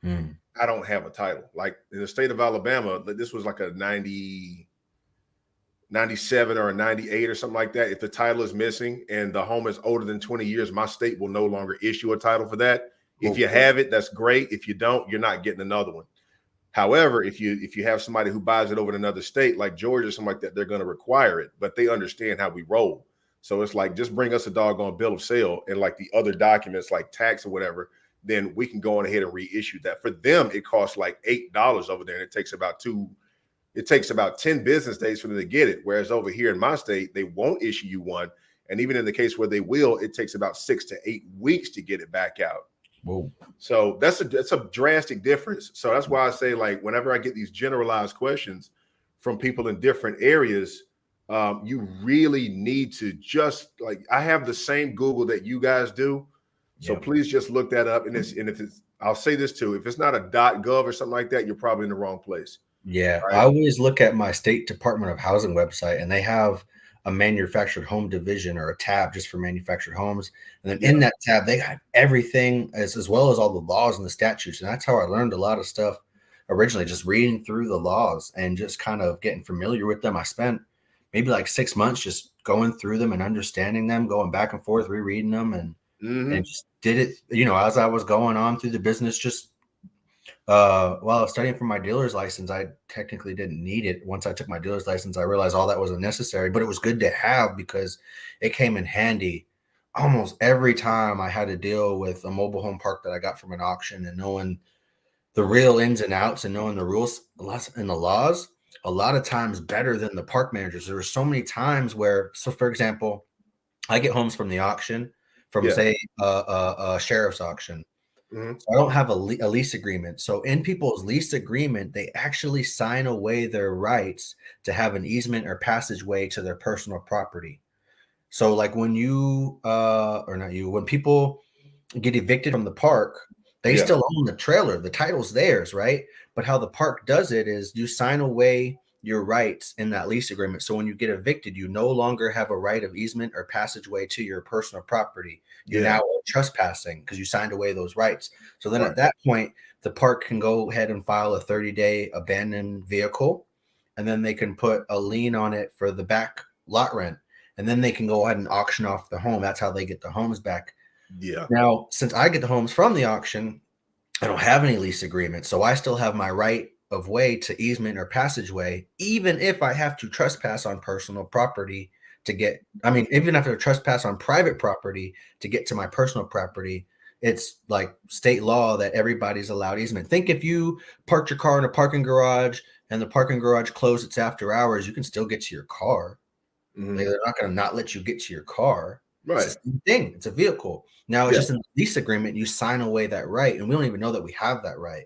I don't have a title. Like in the state of Alabama, this was like a 97 or a 98 or something like that. If the title is missing and the home is older than 20 years, my state will no longer issue a title for that. If you have it, that's great. If you don't, you're not getting another one. However, if you have somebody who buys it over in another state, like Georgia or something like that, they're going to require it, but they understand how we roll. So it's like, just bring us a doggone bill of sale and like the other documents like tax or whatever, then we can go on ahead and reissue that. For them, it costs like $8 over there, and it takes about 10 business days for them to get it. Whereas over here in my state, they won't issue you one. And even in the case where they will, it takes about 6 to 8 weeks to get it back out. Whoa. So that's a drastic difference. So that's why I say, like, whenever I get these generalized questions from people in different areas, you really need to just like, I have the same Google that you guys do. So please just look that up. And if it's, I'll say this too, if it's not a .gov or something like that, you're probably in the wrong place. Yeah. Right? I always look at my state Department of Housing website, and they have a manufactured home division or a tab just for manufactured homes. And then in that tab, they have everything as well as all the laws and the statutes. And that's how I learned a lot of stuff originally, just reading through the laws and just kind of getting familiar with them. I spent maybe like 6 months just going through them and understanding them, going back and forth, rereading them, and just did it, as I was going on through the business, just while I was studying for my dealer's license. I technically didn't need it. Once I took my dealer's license, I realized all that wasn't necessary, but it was good to have because it came in handy almost every time I had to deal with a mobile home park that I got from an auction, and knowing the real ins and outs and knowing the rules and the laws a lot of times better than the park managers. There were so many times where, so for example, I get homes from the auction from say a sheriff's auction. So I don't have a lease agreement. So in people's lease agreement, they actually sign away their rights to have an easement or passageway to their personal property. So like when when people get evicted from the park, they still own the trailer. The title's theirs, right? But how the park does it is you sign away your rights in that lease agreement. So when you get evicted, you no longer have a right of easement or passageway to your personal property. You're now trespassing because you signed away those rights. So then at that point, the park can go ahead and file a 30-day abandoned vehicle, and then they can put a lien on it for the back lot rent. And then they can go ahead and auction off the home. That's how they get the homes back. Yeah. Now, since I get the homes from the auction, I don't have any lease agreement. So I still have my right of way to easement or passageway, even if I have to trespass on personal property to get, even if I trespass on private property to get to my personal property, it's like state law that everybody's allowed easement. Think if you parked your car in a parking garage and the parking garage closed, it's after hours, you can still get to your car. They're not going to not let you get to your car. Right. It's the same thing. It's a vehicle. Now it's just in the lease agreement, you sign away that right. And we don't even know that we have that right.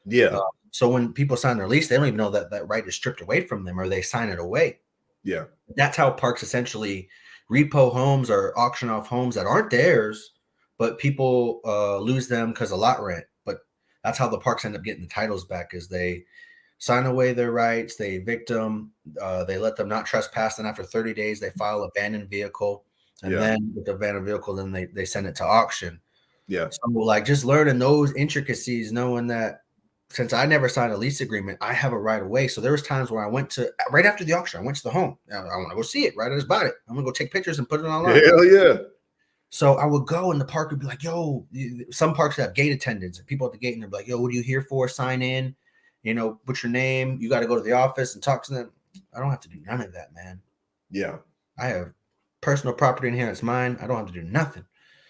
Yeah. So when people sign their lease, they don't even know that that right is stripped away from them, or they sign it away. Yeah. That's how parks essentially repo homes or auction off homes that aren't theirs, but people lose them because of lot rent. But that's how the parks end up getting the titles back, is they sign away their rights, they evict them, they let them not trespass, and after 30 days, they file abandoned vehicle. And then with the abandoned vehicle, then they send it to auction. Yeah. So like just learning those intricacies, knowing that since I never signed a lease agreement, I have a right of way. So there was times where I went to, right after the auction, I went to the home. I want to go see it, right? I just bought it. I'm going to go take pictures and put it online. Hell yeah. So I would go and the park would be like, yo, some parks have gate attendants and people at the gate, and they're like, yo, what are you here for? Sign in, what's your name? You got to go to the office and talk to them. I don't have to do none of that, man. Yeah. I have personal property in here. It's mine. I don't have to do nothing.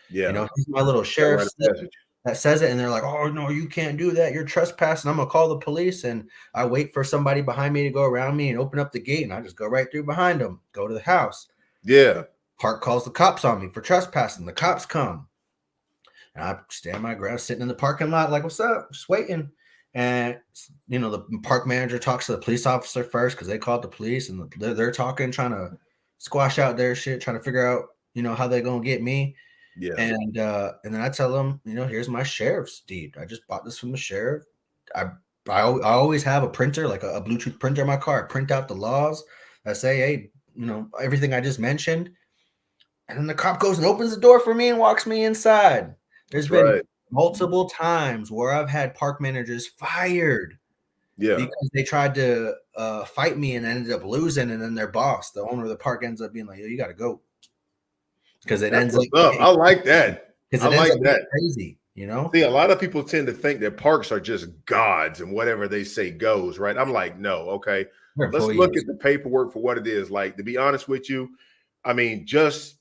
Yeah. Here's my little sheriff's slip. that says it, and they're like, "Oh no, you can't do that. You're trespassing. I'm gonna call the police." And I wait for somebody behind me to go around me and open up the gate, and I just go right through behind them, go to the house. Yeah. Park calls the cops on me for trespassing. The cops come, and I stand my ground, sitting in the parking lot, like, "What's up?" Just waiting. And the park manager talks to the police officer first because they called the police, and they're talking, trying to squash out their shit, trying to figure out how they're gonna get me. Yeah. And then I tell them, here's my sheriff's deed. I just bought this from the sheriff. I always have a printer, like a Bluetooth printer in my car. I print out the laws. I say, hey, everything I just mentioned. And then the cop goes and opens the door for me and walks me inside. There's been multiple times where I've had park managers fired because they tried to fight me and ended up losing. And then their boss, the owner of the park, ends up being like, "Yo, you got to go." Because it ends up. I like that. Because it ends up being crazy, See, a lot of people tend to think that parks are just gods and whatever they say goes, right? I'm like, no, okay. Let's look at the paperwork for what it is. Like, to be honest with you, I mean, just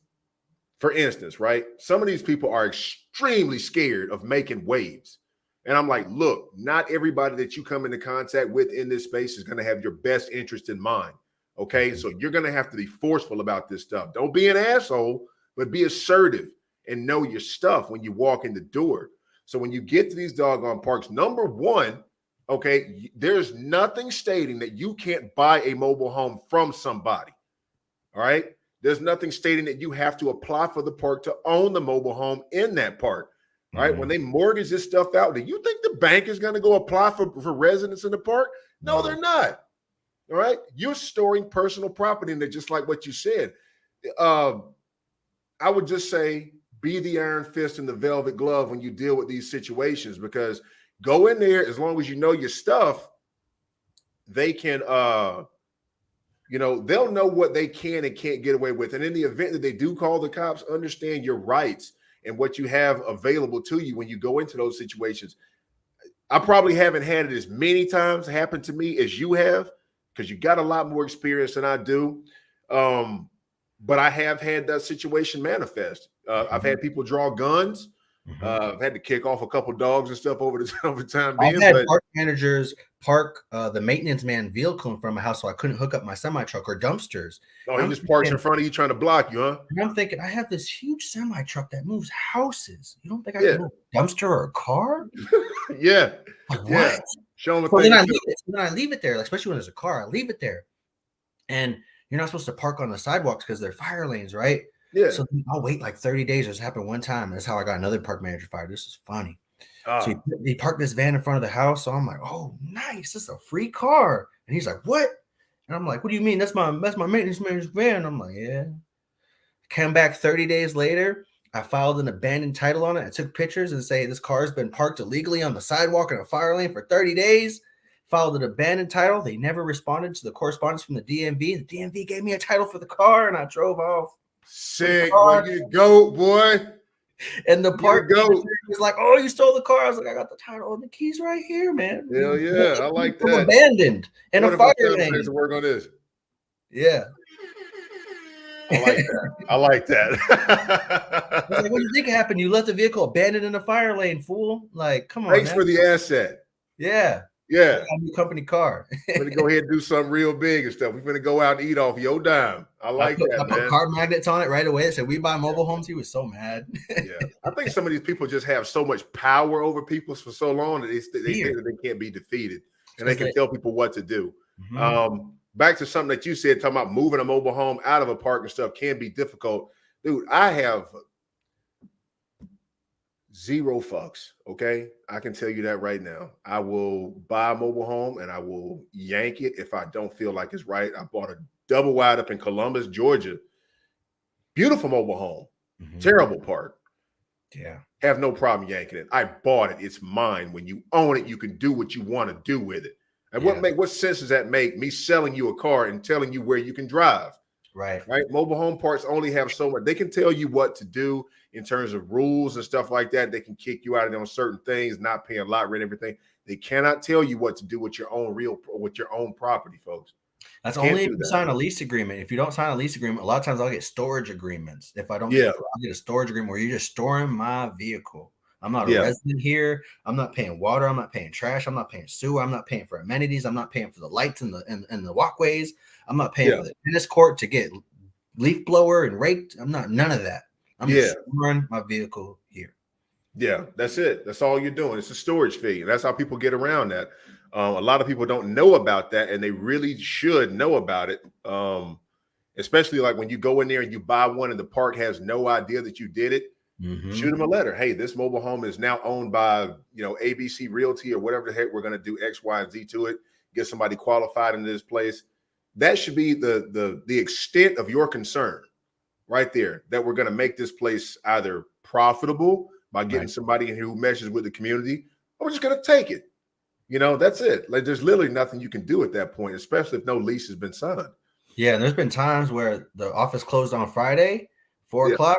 for instance, right? Some of these people are extremely scared of making waves. And I'm like, look, not everybody that you come into contact with in this space is going to have your best interest in mind. Okay. So you're going to have to be forceful about this stuff. Don't be an asshole, but be assertive and know your stuff when you walk in the door. So when you get to these doggone parks, number one, okay, there's nothing stating that you can't buy a mobile home from somebody. All right. There's nothing stating that you have to apply for the park to own the mobile home in that park. All right. When they mortgage this stuff out, do you think the bank is going to go apply for residents in the park? No, they're not. All right. You're storing personal property in there, just like what you said. I would just say be the iron fist and the velvet glove when you deal with these situations, because go in there, as long as you know your stuff, they can, they'll know what they can and can't get away with. And in the event that they do call the cops, understand your rights and what you have available to you when you go into those situations. I probably haven't had it as many times happen to me as you have, because you got a lot more experience than I do. But I have had that situation manifest. I've had people draw guns. I've had to kick off a couple dogs and stuff over the time being. I've had park managers park the maintenance man vehicle in front of my house so I couldn't hook up my semi-truck or dumpsters. Oh, he just parks in front of you trying to block you, huh? And I'm thinking, I have this huge semi-truck that moves houses. You don't think I can move a dumpster or a car? Yeah. Like, yeah. what? Show them a So thing. then I leave it there, especially when there's a car. I leave it there. And you're not supposed to park on the sidewalks because they're fire lanes, right? Yeah. So I'll wait like 30 days. This happened one time. That's how I got another park manager fired. This is funny. So he parked this van in front of the house. So I'm like, oh, nice. This is a free car. And he's like, what? And I'm like, what do you mean? That's my maintenance manager's van. I'm like, yeah. Came back 30 days later. I filed an abandoned title on it. I took pictures and say this car has been parked illegally on the sidewalk in a fire lane for 30 days. Filed an abandoned title. They never responded to the correspondence from the DMV. The DMV gave me a title for the car, and I drove off. Sick. Well, you go, boy. And the park was like, oh, you stole the car. I was like, I got the title and the keys right here, man. Hell yeah. I like that. Abandoned in a fire lane. To work on this. Yeah. I like that. I like that. I was like, what do you think happened? You left the vehicle abandoned in a fire lane, fool. Like, come on. Thanks for the asset. Yeah. Yeah. New company car. We're going to go ahead and do something real big and stuff. We're going to go out and eat off your dime. I like that, I put car magnets on it right away. I said, we buy mobile homes. He was so mad. Yeah. I think some of these people just have so much power over people for so long that they think that they can't be defeated. And they can tell people what to do. Back to something that you said, talking about moving a mobile home out of a park and stuff can be difficult. Dude, I have zero fucks, okay? I can tell you that right now. I will buy a mobile home and I will yank it if I don't feel like it's right. I bought a double wide up in Columbus, Georgia. Beautiful mobile home. Terrible park. Yeah. Have no problem yanking it. I bought it. It's mine. When you own it, you can do what you want to do with it. And what sense does that make, me selling you a car and telling you where you can drive? Right. Mobile home parks only have so much. They can tell you what to do in terms of rules and stuff like that. They can kick you out on certain things, not paying lot rent, everything. They cannot tell you what to do with your own property, folks. That's only if you sign a lease agreement. If you don't sign a lease agreement, a lot of times I'll get storage agreements. If I don't, I'll get a storage agreement where you're just storing my vehicle. I'm not a Yeah. resident here. I'm not paying water. I'm not paying trash. I'm not paying sewer. I'm not paying for amenities. I'm not paying for the lights and the walkways. I'm not paying Yeah. for the tennis court to get leaf blower and raked. I'm not none of that. I'm Yeah. just storing my vehicle here. Yeah, that's it. That's all you're doing. It's a storage fee. And that's how people get around that. A lot of people don't know about that, and they really should know about it. Especially like when you go in there and you buy one and the park has no idea that you did it. Shoot them a letter. Hey, this mobile home is now owned by, ABC Realty or whatever the heck. We're going to do X, Y, and Z to it. Get somebody qualified into this place. That should be the extent of your concern right there, that we're going to make this place either profitable by getting somebody who meshes with the community, or we're just going to take it. That's it. Like, there's literally nothing you can do at that point, especially if no lease has been signed. Yeah, and there's been times where the office closed on Friday, 4:00.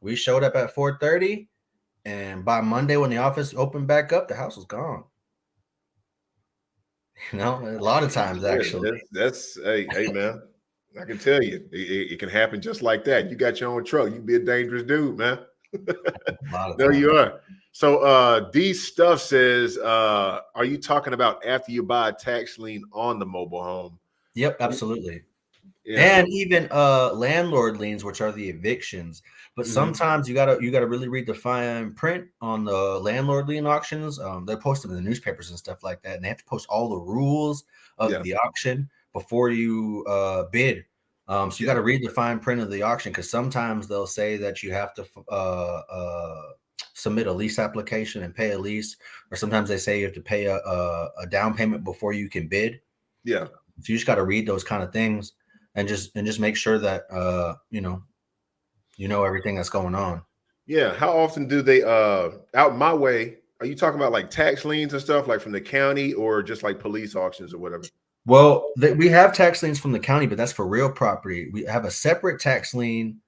We showed up at 4:30, and by Monday when the office opened back up, the house was gone. A lot of times actually. That's hey man. I can tell you, it can happen just like that. You got your own truck, you can be a dangerous dude, man. There you are. So D Stuff says, are you talking about after you buy a tax lien on the mobile home? Yep, absolutely. Yeah. And even landlord liens, which are the evictions. But sometimes you gotta really read the fine print on the landlord lien auctions. They post them in the newspapers and stuff like that, and they have to post all the rules of the auction before you bid. So you got to read the fine print of the auction, because sometimes they'll say that you have to submit a lease application and pay a lease, or sometimes they say you have to pay a down payment before you can bid. Yeah. So you just got to read those kind of things and just make sure that you know everything that's going on. Yeah. How often do they out my way? Are you talking about like tax liens and stuff, like from the county, or just like police auctions or whatever? Well, we have tax liens from the county, but that's for real property. We have a separate tax lien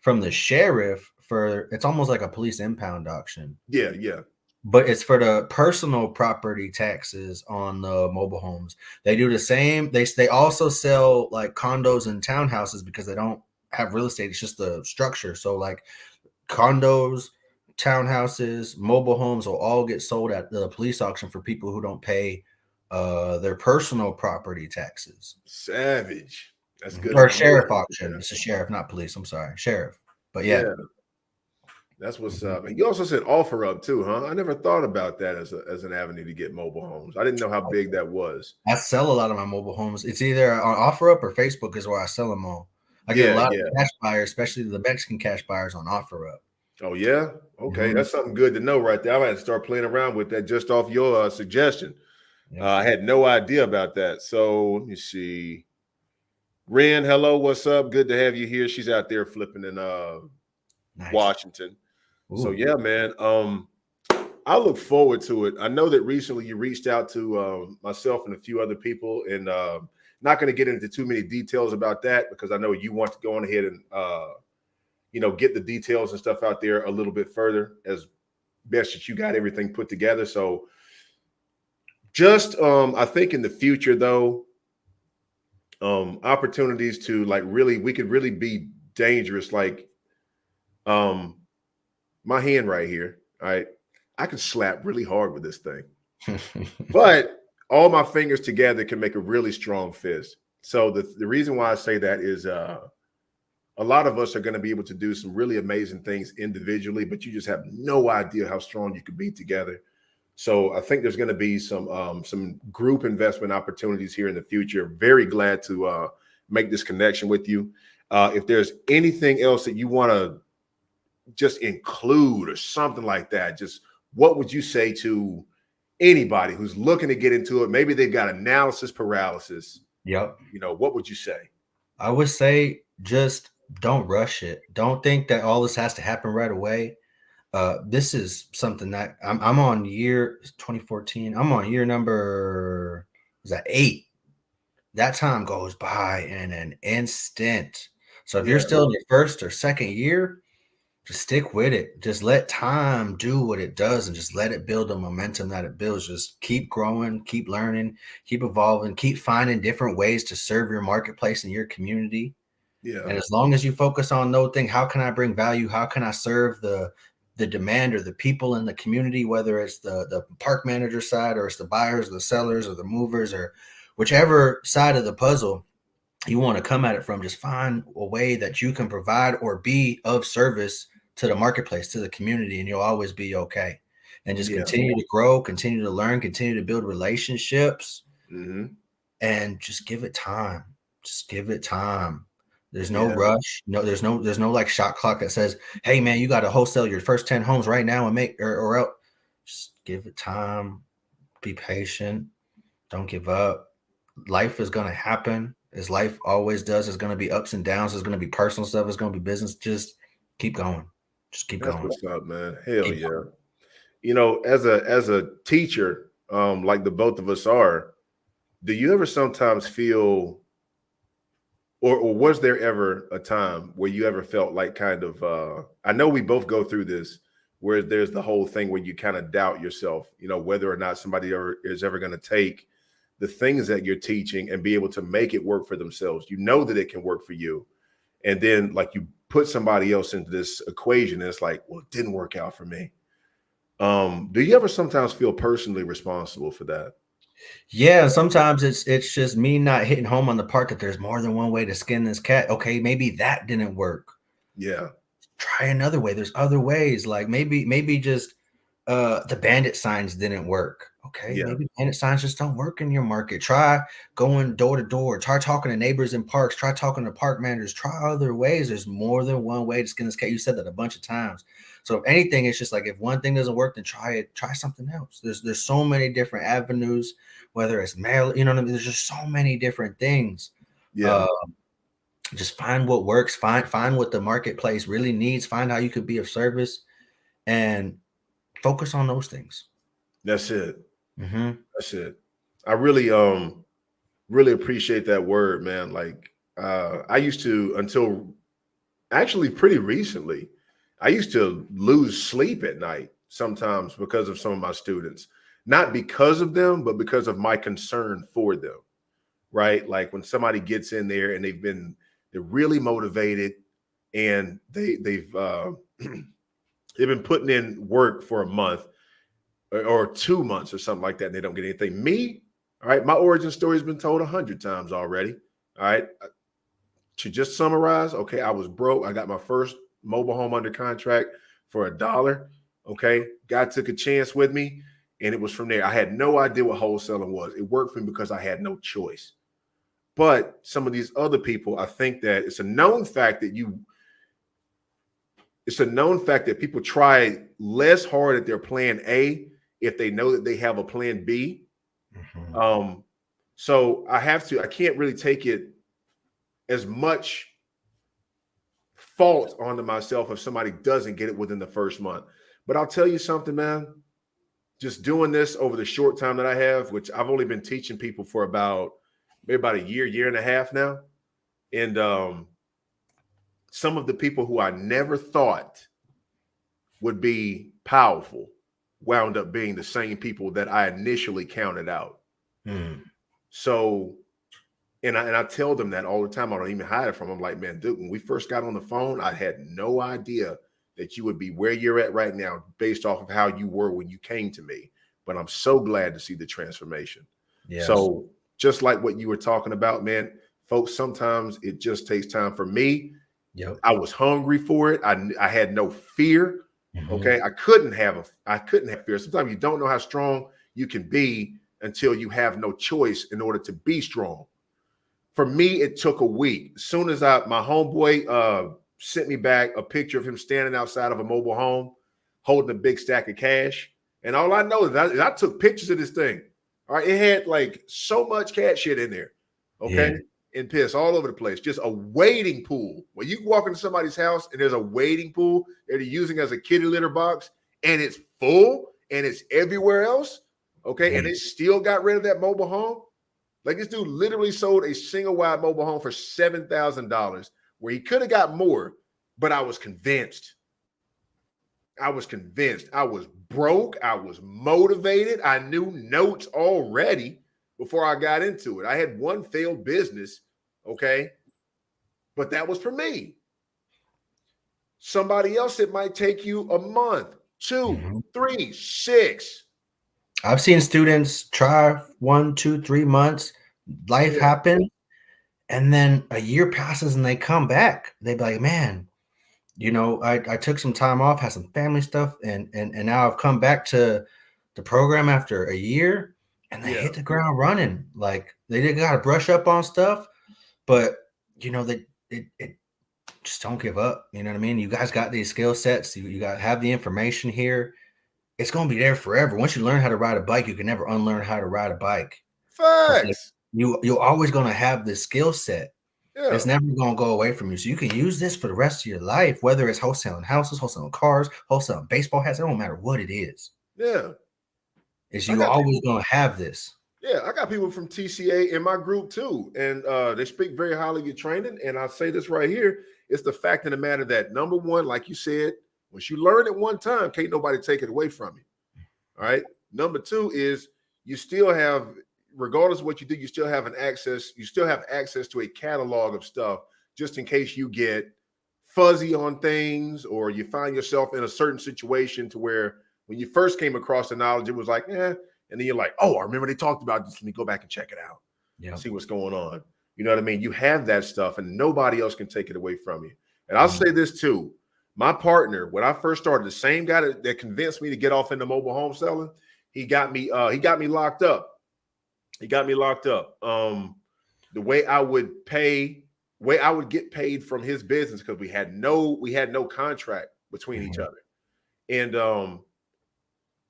from the sheriff for, it's almost like a police impound auction. Yeah, yeah. But it's for the personal property taxes on the mobile homes. They do the same. They also sell like condos and townhouses because they don't have real estate. It's just the structure. So like condos, townhouses, mobile homes will all get sold at the police auction for people who don't pay their personal property taxes. Savage. That's good. Or sheriff auction. It's a sheriff, not police. I'm sorry, sheriff. But yeah. That's what's up. And you also said offer up too, huh? I never thought about that as an avenue to get mobile homes. I didn't know how big that was. I sell a lot of my mobile homes. It's either on OfferUp or Facebook is where I sell them all. I get a lot of cash buyers, especially the Mexican cash buyers on OfferUp. Oh yeah, okay, that's something good to know right there. I might start playing around with that just off your suggestion. I had no idea about that. So let me see. Ren, hello, what's up? Good to have you here. She's out there flipping in Washington. Ooh. So yeah, man. I look forward to it. I know that recently you reached out to myself and a few other people, and not going to get into too many details about that because I know you want to go on ahead and get the details and stuff out there a little bit further as best that you got everything put together. So just I think in the future though, opportunities to we could really be dangerous. Like my hand right here, all right, I can slap really hard with this thing, but all my fingers together can make a really strong fist. So the reason why I say that is a lot of us are going to be able to do some really amazing things individually, but you just have no idea how strong you could be together. So I think there's going to be some group investment opportunities here in the future. Very glad to make this connection with you. If there's anything else that you want to just include or something like that, just what would you say to anybody who's looking to get into it? Maybe they've got analysis paralysis. Yep. What would you say? I would say just don't rush it. Don't think that all this has to happen right away. This is something that I'm on year 2014. I'm on year number, was that 8? That time goes by in an instant. So if you're still in your first or second year, just stick with it. Just let time do what it does and just let it build the momentum that it builds. Just keep growing, keep learning, keep evolving, keep finding different ways to serve your marketplace and your community. Yeah. And as long as you focus on those things, how can I bring value? How can I serve the the demand or the people in the community, whether it's the park manager side or it's the buyers, the sellers, or the movers, or whichever side of the puzzle you want to come at it from, just find a way that you can provide or be of service to the marketplace, to the community, and you'll always be okay. And just continue to grow, continue to learn, continue to build relationships, and just give it time. Just give it time. There's no rush. No, there's no like shot clock that says, "Hey man, you got to wholesale your first 10 homes right now and make or else." Just give it time. Be patient. Don't give up. Life is gonna happen, as life always does. There's gonna be ups and downs. There's gonna be personal stuff. It's gonna be business. Just keep going. Just keep going. That's what's up, man. Hell yeah. You know, as a teacher, like the both of us are, do you ever sometimes feel, or was there ever a time where you ever felt like kind of, I know we both go through this, where there's the whole thing where you kind of doubt yourself, you know, whether or not somebody is ever going to take the things that you're teaching and be able to make it work for themselves. You know that it can work for you. And then like you put somebody else into this equation and it's like, well, it didn't work out for me. Do you ever sometimes feel personally responsible for that? Yeah, sometimes it's just me not hitting home on the part that there's more than one way to skin this cat. Okay, maybe that didn't work. Yeah. Try another way. There's other ways. Like maybe just the bandit signs didn't work. Okay, maybe bandit signs just don't work in your market. Try going door to door. Try talking to neighbors in parks. Try talking to park managers. Try other ways. There's more than one way to skin this cat. You said that a bunch of times. So if anything, it's just like if one thing doesn't work, then try it. Try something else. There's so many different avenues. Whether it's mail, you know what I mean. There's just so many different things. Yeah. Just find what works. Find what the marketplace really needs. Find how you could be of service, and focus on those things. That's it. That's it. I really really appreciate that word, man. Like I used to, until actually pretty recently, I used to lose sleep at night sometimes because of some of my students. Not because of them, but because of my concern for them. Right? Like when somebody gets in there and they're really motivated and they've they've been putting in work for a month or 2 months or something like that, and they don't get anything. Me, all right, my origin story has been told 100 times already. All right. To just summarize, okay, I was broke. I got my first mobile home under contract for $1. Okay. God took a chance with me, and it was from there. I had no idea what wholesaling was. It worked for me because I had no choice. But some of these other people, I think that it's a known fact that people try less hard at their plan A if they know that they have a plan B. So I can't really take it as much fault onto myself if somebody doesn't get it within the first month. But I'll tell you something, man, just doing this over the short time that I have, which I've only been teaching people for maybe about a year and a half now. And some of the people who I never thought would be powerful wound up being the same people that I initially counted out. So, and I tell them that all the time. I don't even hide it from them. I'm like, man, dude, when we first got on the phone, I had no idea that you would be where you're at right now based off of how you were when you came to me. But I'm so glad to see the transformation. Yes. So just like what you were talking about, man, folks, sometimes it just takes time. For me, I was hungry for it. I had no fear. Okay. I couldn't have fear. Sometimes you don't know how strong you can be until you have no choice in order to be strong. For me, it took a week. As soon as my homeboy sent me back a picture of him standing outside of a mobile home holding a big stack of cash. And all I know is I took pictures of this thing. All right. It had like so much cat shit in there. Okay. And piss all over the place. Just a wading pool. When you walk into somebody's house and there's a wading pool that they're using as a kitty litter box and it's full and it's everywhere else. Okay. And they still got rid of that mobile home. Like this dude literally sold a single wide mobile home for $7,000 where he could have got more, but I was convinced. I was broke. I was motivated. I knew notes already before I got into it. I had one failed business, okay? But that was for me. Somebody else, it might take you a month, 2, Mhm. 3, 6. I've seen students try 1, 2, 3 months, life Yeah, happens, and then a year passes and they come back. They be like, man, I took some time off, had some family stuff, and now I've come back to the program after a year, and they yeah. hit the ground running. Like they got to brush up on stuff, but they it just don't give up. You know what I mean? You guys got these skill sets. You got to have the information here. It's going to be there forever. Once you learn how to ride a bike, you can never unlearn how to ride a bike. So it's like Facts. you're always going to have this skill set. Yeah, It's never going to go away from you. So you can use this for the rest of your life, whether it's wholesaling houses, wholesaling cars, wholesaling baseball hats. It don't matter what it is. yeah. Is I you got always people. going to have this. Yeah, I got people from TCA in my group too, and they speak very highly of your training. And I say this right here: it's the fact of the matter that number one, like you said, once you learn it one time, can't nobody take it away from you. All right. Number two is you still have, regardless of what you do, you still have access. You still have access to a catalog of stuff, just in case you get fuzzy on things or you find yourself in a certain situation to where when you first came across the knowledge, it was like, and then you're like, oh, I remember they talked about this. Let me go back and check it out, Yeah. see what's going on. You know what I mean? You have that stuff and nobody else can take it away from you. And I'll say this too. My partner, when I first started, the same guy that convinced me to get off into mobile home selling, he got me locked up. He got me locked up. The way I would get paid from his business, because we had no contract between each Mhm. other. And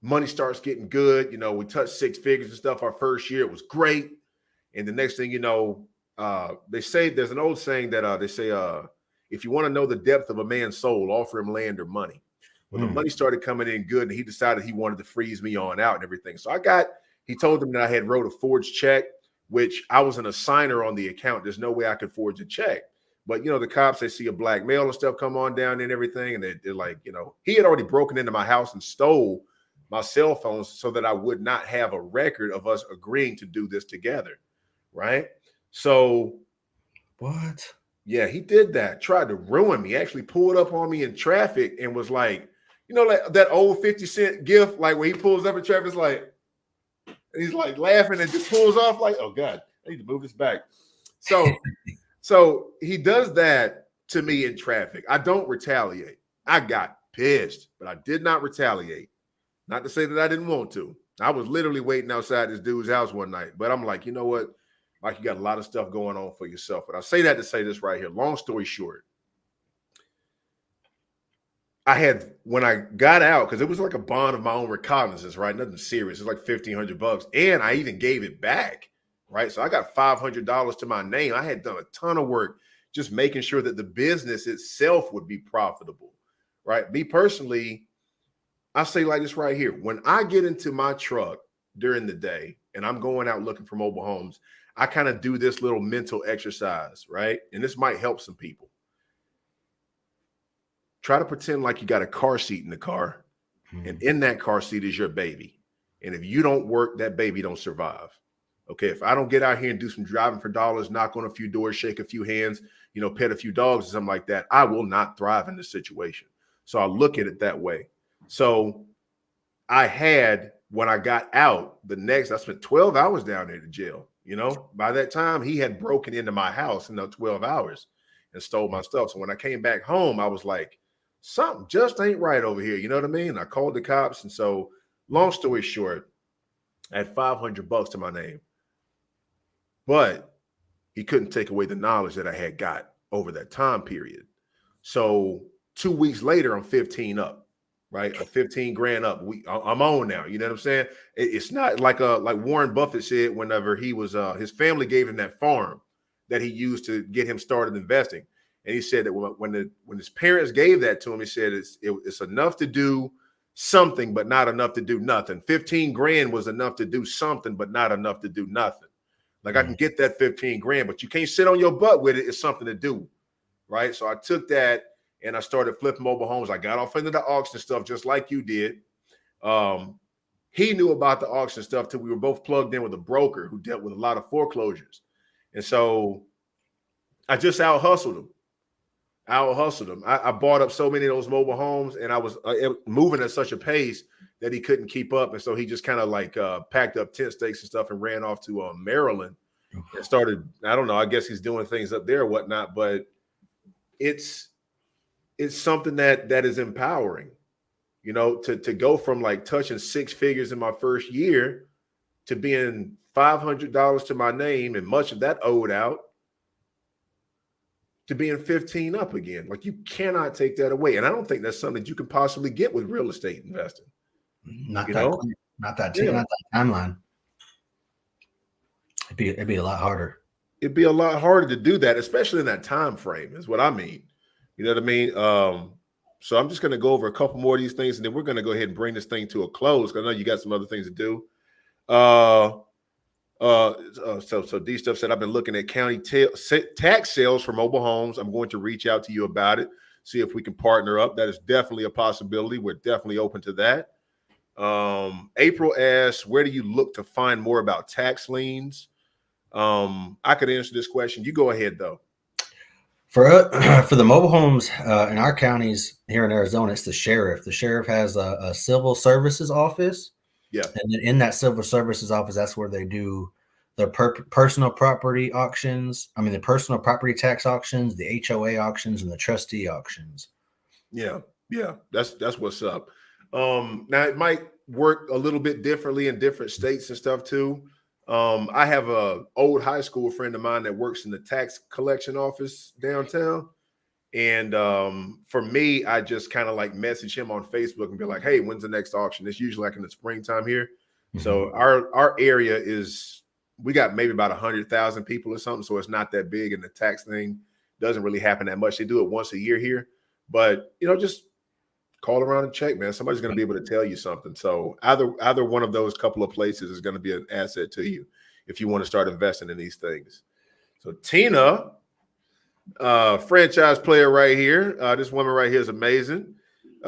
money starts getting good. We touched 6 figures and stuff our first year. It was great. And the next thing you know, they say there's an old saying that they say, if you want to know the depth of a man's soul, offer him land or money. Well, the Mm. money started coming in good, and he decided he wanted to freeze me on out and everything. So he told them that I had wrote a forged check, which I was an assigner on the account. There's no way I could forge a check. But, the cops, they see a black male and stuff come on down and everything. And they're like, he had already broken into my house and stole my cell phones so that I would not have a record of us agreeing to do this together. Right. So, What? yeah, he did that, tried to ruin me, actually pulled up on me in traffic and was like, like that old 50 Cent gif, like where he pulls up in traffic, it's like, and he's like laughing and just pulls off like, oh God, I need to move this back. So he does that to me in traffic. I don't retaliate. I got pissed, but I did not retaliate. Not to say that I didn't want to. I was literally waiting outside this dude's house one night, but I'm like, you know what? Like, you got a lot of stuff going on for yourself. But I say that to say this right here. Long story short, when I got out, because it was like a bond of my own recognizance, right? Nothing serious. It's like $1,500. And I even gave it back, right? So I got $500 to my name. I had done a ton of work just making sure that the business itself would be profitable, right? Me personally, I say like this right here. When I get into my truck during the day and I'm going out looking for mobile homes, I kind of do this little mental exercise, right? And this might help some people. Try to pretend like you got a car seat in the car, and in that car seat is your baby. And if you don't work, that baby don't survive. Okay, if I don't get out here and do some driving for dollars, knock on a few doors, shake a few hands, pet a few dogs or something like that, I will not thrive in this situation. So I look at it that way. So when I got out, I spent 12 hours down there in jail. By that time, he had broken into my house in those 12 hours and stole my stuff. So when I came back home, I was like, something just ain't right over here. You know what I mean? I called the cops. And so, long story short, I had $500 to my name, but he couldn't take away the knowledge that I had got over that time period. So 2 weeks later, I'm 15 up, right? I'm 15 grand up. I'm on now. You know what I'm saying? It's not like Warren Buffett said whenever he was his family gave him that farm that he used to get him started investing. And he said that when his parents gave that to him, he said it's enough to do something, but not enough to do nothing. 15 grand was enough to do something, but not enough to do nothing. Like, I can get that 15 grand, but you can't sit on your butt with it. It's something to do. Right. So I took that and I started flipping mobile homes. I got off into the auction stuff just like you did. He knew about the auction stuff till we were both plugged in with a broker who dealt with a lot of foreclosures. And so I just out hustled him. I out hustled him. I bought up so many of those mobile homes, and I was moving at such a pace that he couldn't keep up, and so he just kind of like packed up tent stakes and stuff and ran off to Maryland and started. I don't know. I guess he's doing things up there or whatnot, but it's something that is empowering, you know, to go from like touching six figures in my first year to being $500 to my name and much of that owed out to being 15 up again. Like, you cannot take that away. And I don't think that's something that you can possibly get with real estate investing. Not that timeline. It'd be a lot harder. It'd be a lot harder to do that, especially in that time frame, is what I mean. You know what I mean? So I'm just going to go over a couple more of these things, and then we're going to go ahead and bring this thing to a close, because I know you got some other things to do. So D Stuff said, I've been looking at county tax sales for mobile homes. I'm going to reach out to you about it, see if we can partner up. That is definitely a possibility. We're definitely open to that. April asks, where do you look to find more about tax liens? I could answer this question. You go ahead though. For the mobile homes in our counties here in Arizona, it's the sheriff. The sheriff has a civil services office. Yeah. And then in that civil services office, that's where they do their personal property auctions. I mean, the personal property tax auctions, the HOA auctions, and the trustee auctions. Yeah. Yeah. That's what's up. Now it might work a little bit differently in different states and stuff too. I have a old high school friend of mine that works in the tax collection office downtown. And for me, I just kind of like message him on Facebook and be like, hey, when's the next auction? It's usually like in the springtime here. Mm-hmm. So our area we got maybe about 100,000 people or something. So it's not that big, and the tax thing doesn't really happen that much. They do it once a year here, but you know, just call around and check, man. Somebody's going to be able to tell you something. So either one of those couple of places is going to be an asset to you if you want to start investing in these things. So Tina, franchise player right here. This woman right here is amazing.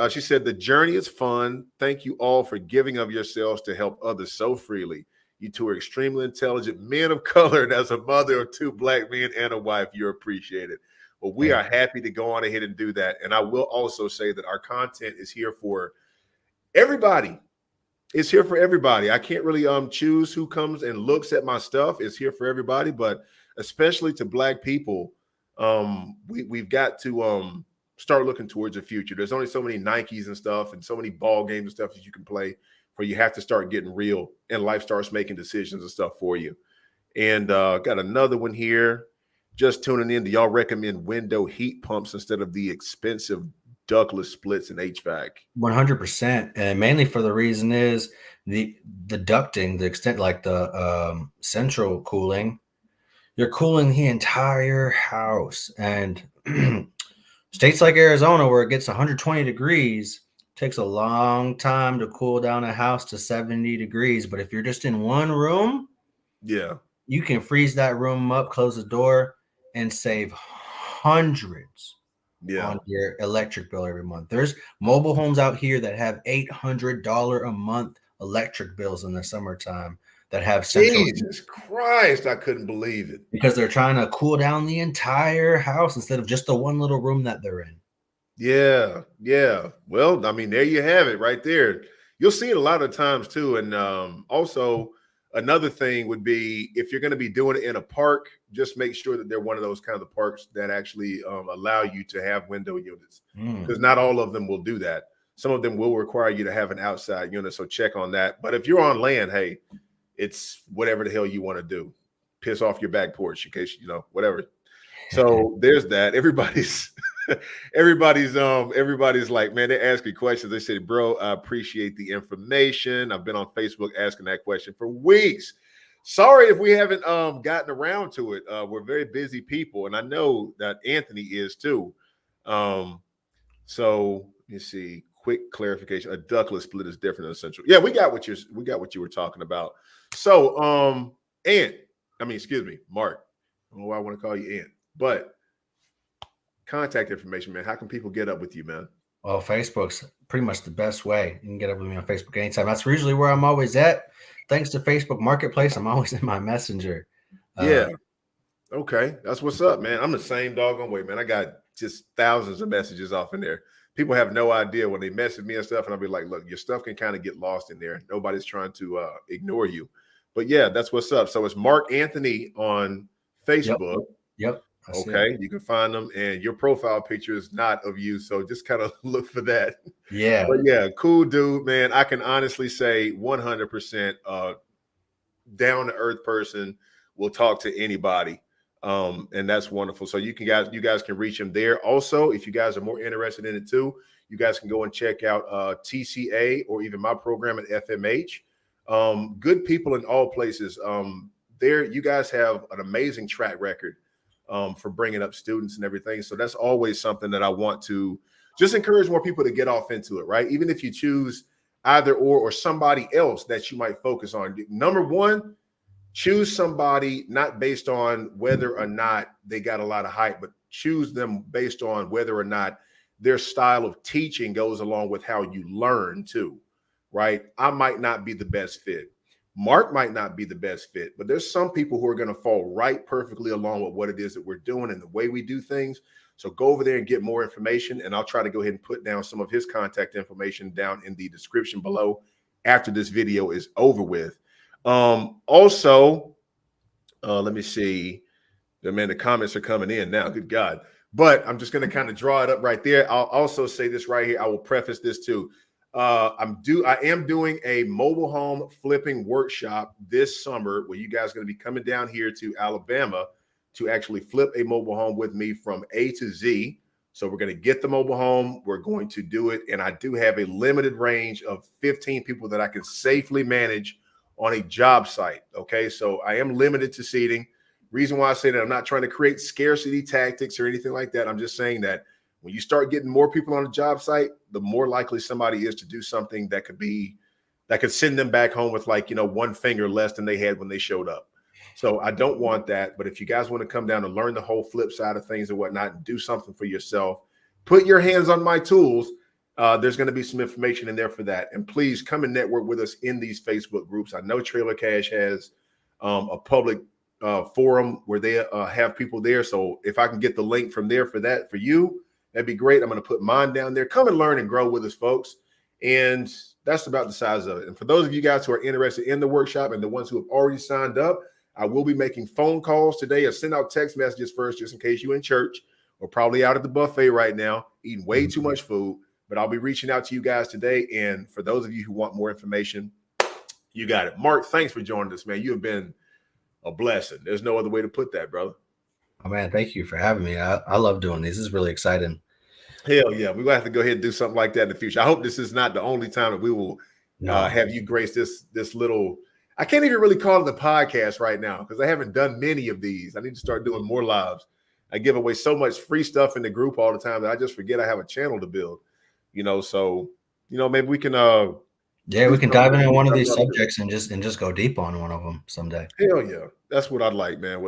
She said, the journey is fun. Thank you all for giving of yourselves to help others so freely. You two are extremely intelligent men of color, and as a mother of two black men and a wife, you're appreciated. Well, we are happy to go on ahead and do that. And I will also say that our content is here for everybody. It's here for everybody. I can't really choose who comes and looks at my stuff. It's here for everybody, but especially to black people, we've got to start looking towards the future. There's only so many Nikes and stuff and so many ball games and stuff that you can play, where you have to start getting real and life starts making decisions and stuff for you. And got another one here. Just tuning in. Do y'all recommend window heat pumps instead of the expensive ductless splits in HVAC? 100%. And mainly for the reason is the ducting, the extent, like the central cooling, you're cooling the entire house. And states like Arizona, where it gets 120 degrees, takes a long time to cool down a house to 70 degrees. But if you're just in one room, yeah, you can freeze that room up, close the door, and save hundreds on your electric bill every month. There's mobile homes out here that have $800 a month electric bills in the summertime that have central. Jesus Christ, I couldn't believe it. Because they're trying to cool down the entire house instead of just the one little room that they're in. Yeah, yeah. Well, I mean, there you have it right there. You'll see it a lot of times too. And also another thing would be, if you're going to be doing it in a park, just make sure that they're one of those kind of parks that actually allow you to have window units, because not all of them will do that. Some of them will require you to have an outside unit. So check on that. But if you're on land, hey, it's whatever the hell you want to do. Piss off your back porch in case, you know, whatever. So there's that. Everybody's like, man, they're asking questions. They said, bro, I appreciate the information. I've been on Facebook asking that question for weeks. Sorry if we haven't gotten around to it. We're very busy people, and I know that Anthony is too. So you see, quick clarification: a ductless split is different than a central. Yeah, we got what you were talking about. So, Mark. I don't know why I want to call you Ant, but contact information, man. How can people get up with you, man? Well, Facebook's pretty much the best way. You can get up with me on Facebook anytime. That's usually where I'm always at. Thanks to Facebook Marketplace, I'm always in my Messenger. Yeah. Okay, that's what's up, man. I'm the same doggone way, man. I got just thousands of messages off in there. People have no idea when they message me and stuff, and I'll be like, "Look, your stuff can kind of get lost in there. Nobody's trying to ignore you." But yeah, that's what's up. So it's Mark Anthony on Yep. Facebook. Yep. That's Okay, it. you can find them, and your profile picture is not of you, so just kind of look for that. Yeah. But yeah, cool dude, man. I can honestly say 100% down to earth person, will talk to anybody. And that's wonderful. So you guys can reach him there. Also, if you guys are more interested in it too, you guys can go and check out TCA or even my program at FMH. Good people in all places. There, you guys have an amazing track record for bringing up students and everything. So that's always something that I want to just encourage more people to get off into it, right? Even if you choose either or somebody else that you might focus on. Number one, choose somebody not based on whether or not they got a lot of hype, but choose them based on whether or not their style of teaching goes along with how you learn too, right? I might not be the best fit. Mark might not be the best fit, but there's some people who are going to fall right perfectly along with what it is that we're doing and the way we do things. So go over there and get more information, and I'll try to go ahead and put down some of his contact information down in the description below after this video is over with. Also, let me see. Man, the comments are coming in now. Good God. But I'm just going to kind of draw it up right there. I'll also say this right here. I will preface this too. I am doing a mobile home flipping workshop this summer where you guys are going to be coming down here to Alabama to actually flip a mobile home with me from A to Z. So we're going to get the mobile home. We're going to do it. And I do have a limited range of 15 people that I can safely manage on a job site. Okay. So I am limited to seating. Reason why I say that, I'm not trying to create scarcity tactics or anything like that. I'm just saying that when you start getting more people on a job site, the more likely somebody is to do something that could send them back home with, like, one finger less than they had when they showed up. So I don't want that. But if you guys want to come down and learn the whole flip side of things and whatnot and do something for yourself, put your hands on my tools. There's going to be some information in there for that. And please come and network with us in these Facebook groups. I know Trailer Cash has a public forum where they have people there. So if I can get the link from there for that for you, that'd be great. I'm going to put mine down there. Come and learn and grow with us, folks. And that's about the size of it. And for those of you guys who are interested in the workshop and the ones who have already signed up, I will be making phone calls today or send out text messages first, just in case you're in church or probably out at the buffet right now, eating way too much food. But I'll be reaching out to you guys today. And for those of you who want more information, you got it. Mark, thanks for joining us, man. You have been a blessing. There's no other way to put that, brother. Oh, man, thank you for having me. I love doing these. This is really exciting. Hell yeah. We're going to have to go ahead and do something like that in the future. I hope this is not the only time that we will have you grace this little, I can't even really call it a podcast right now because I haven't done many of these. I need to start doing more lives. I give away so much free stuff in the group all the time that I just forget I have a channel to build, so, maybe we can, we can dive into one of these subjects and just go deep on one of them someday. Hell yeah. That's what I'd like, man.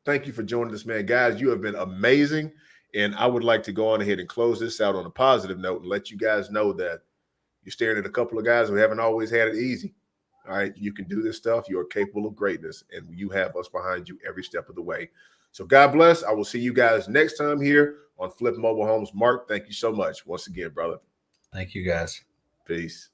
Thank you for joining us, man. Guys, you have been amazing. And I would like to go on ahead and close this out on a positive note and let you guys know that you're staring at a couple of guys who haven't always had it easy. All right. You can do this stuff. You are capable of greatness, and you have us behind you every step of the way. So God bless. I will see you guys next time here on Flip Mobile Homes. Mark, thank you so much once again, brother. Thank you, guys. Peace.